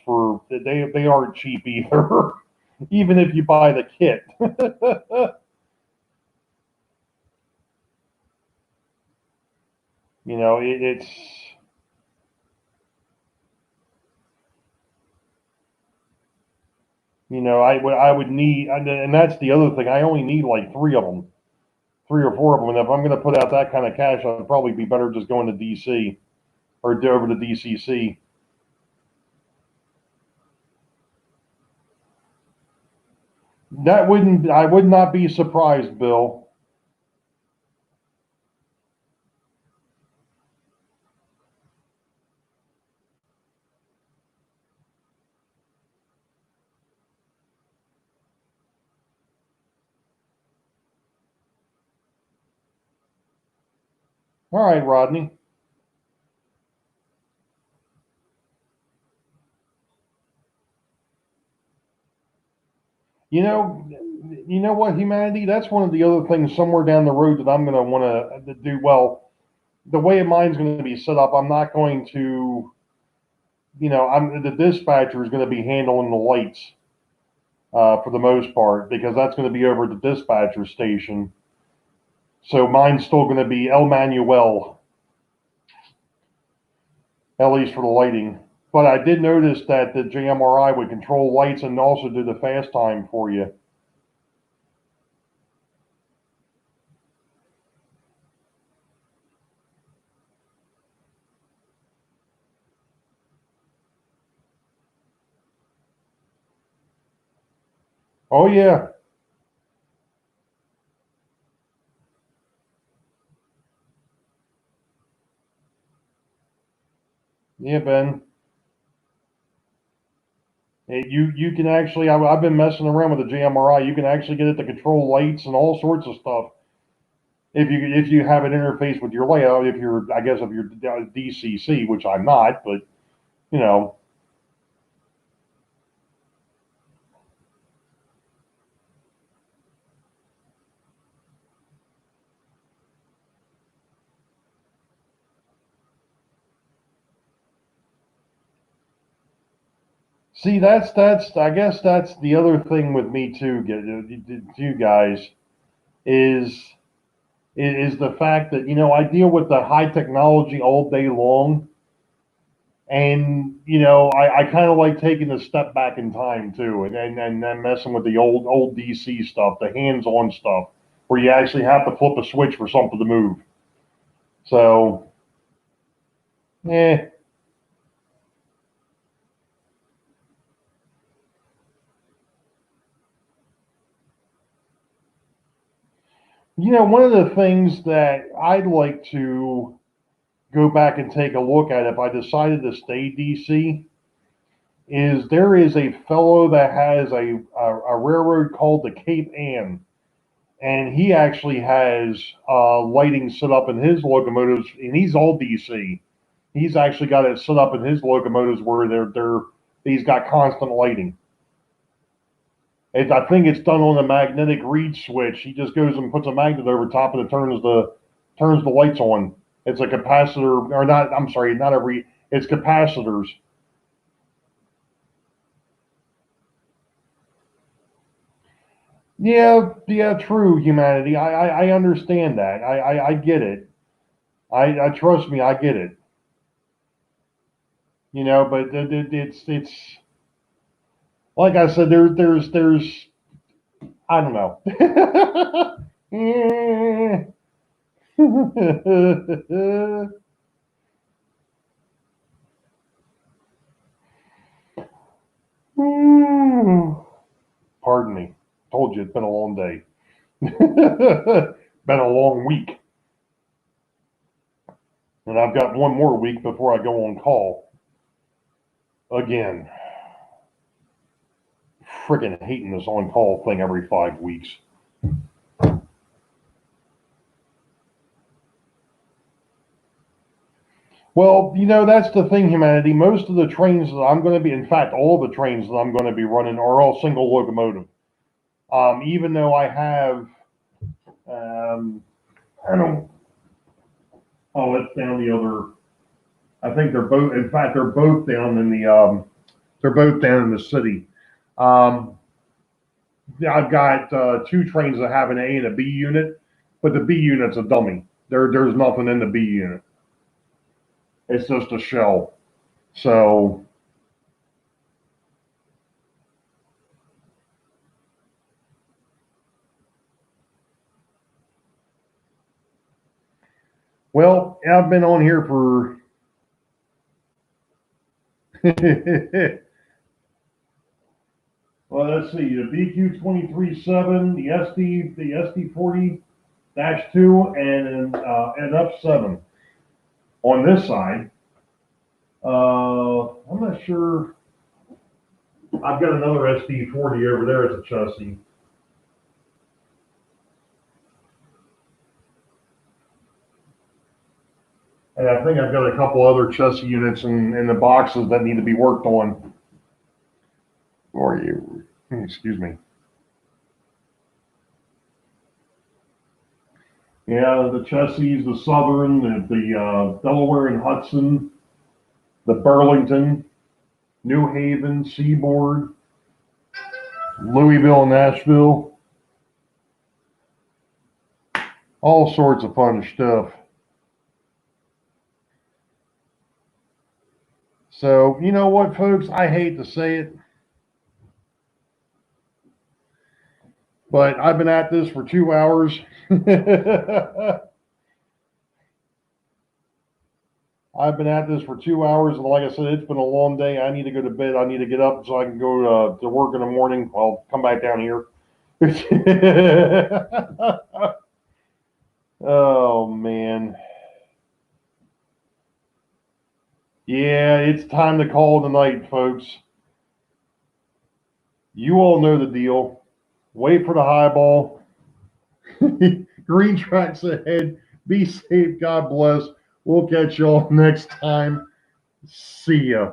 they aren't cheap either. Even if you buy the kit, it's I would need, and that's the other thing. I only need like three of them, three or four of them. And if I'm going to put out that kind of cash, I'd probably be better just going to DC or over to DCC. That wouldn't I would not be surprised, Bill. All right, Rodney. You know, you know what, humanity? That's one of the other things somewhere down the road that I'm going to want to do. Well, the way mine's going to be set up, I'm not going to. I'm the dispatcher is going to be handling the lights for the most part because that's going to be over at the dispatcher station. So mine's still going to be El Manuel, at least for the lighting. But I did notice that the JMRI would control lights and also do the fast time for you. Oh yeah, yeah, Ben. You can actually I've been messing around with the JMRI. You can actually get it to control lights and all sorts of stuff if you have an interface with your layout. If you're I guess if you're DCC, which I'm not, but you know. See, that's I guess that's the other thing with me too. You guys is is the fact that I deal with the high technology all day long, and I kind of like taking a step back in time too, and then messing with the old DC stuff, the hands-on stuff, where you actually have to flip a switch for something to move. So, eh. One of the things that I'd like to go back and take a look at if I decided to stay DC is there is a fellow that has a railroad called the Cape Ann, and he actually has lighting set up in his locomotives, and he's all DC. He's actually got it set up in his locomotives where he's got constant lighting. I think it's done on a magnetic reed switch. He just goes and puts a magnet over top, and it turns the lights on. It's a capacitor, or not? I'm sorry, not a reed. It's capacitors. Yeah, yeah, true. Humanity. I understand that. I get it. I trust me. I get it. But it's like I said. There's I don't know. Pardon me. Told you it's been a long day. Been a long week, and I've got one more week before I go on call again. Friggin' hating this on call thing every 5 weeks. Well, that's the thing, humanity. Most of the trains that I'm going to be, in fact, all the trains that I'm going to be running are all single locomotive. Even though I have, um, I don't, oh, it's down the other, I think they're both. In fact, they're both down in the. They're both down in the city. Um, I've got two trains that have an A and a B unit, but the B unit's a dummy. There's nothing in the B unit. It's just a shell. So, well, I've been on here for. Well, let's see. The BQ-23-7, the SD-40-2, and an F7 on this side. I'm not sure. I've got another SD-40 over there as a chassis. And I think I've got a couple other chassis units in the boxes that need to be worked on. Or you, excuse me. Yeah, the chassis, the Southern, the Delaware and Hudson, the Burlington, New Haven, Seaboard, Louisville, Nashville, all sorts of fun stuff. So, you know what, folks? I hate to say it, but I've been at this for 2 hours. I've been at this for 2 hours, and like I said, it's been a long day. I need to go to bed. I need to get up so I can go to work in the morning. I'll come back down here. Oh, man. Yeah, it's time to call the night, folks. You all know the deal. Wait for the highball. Green tracks ahead. Be safe. God bless. We'll catch y'all next time. See ya.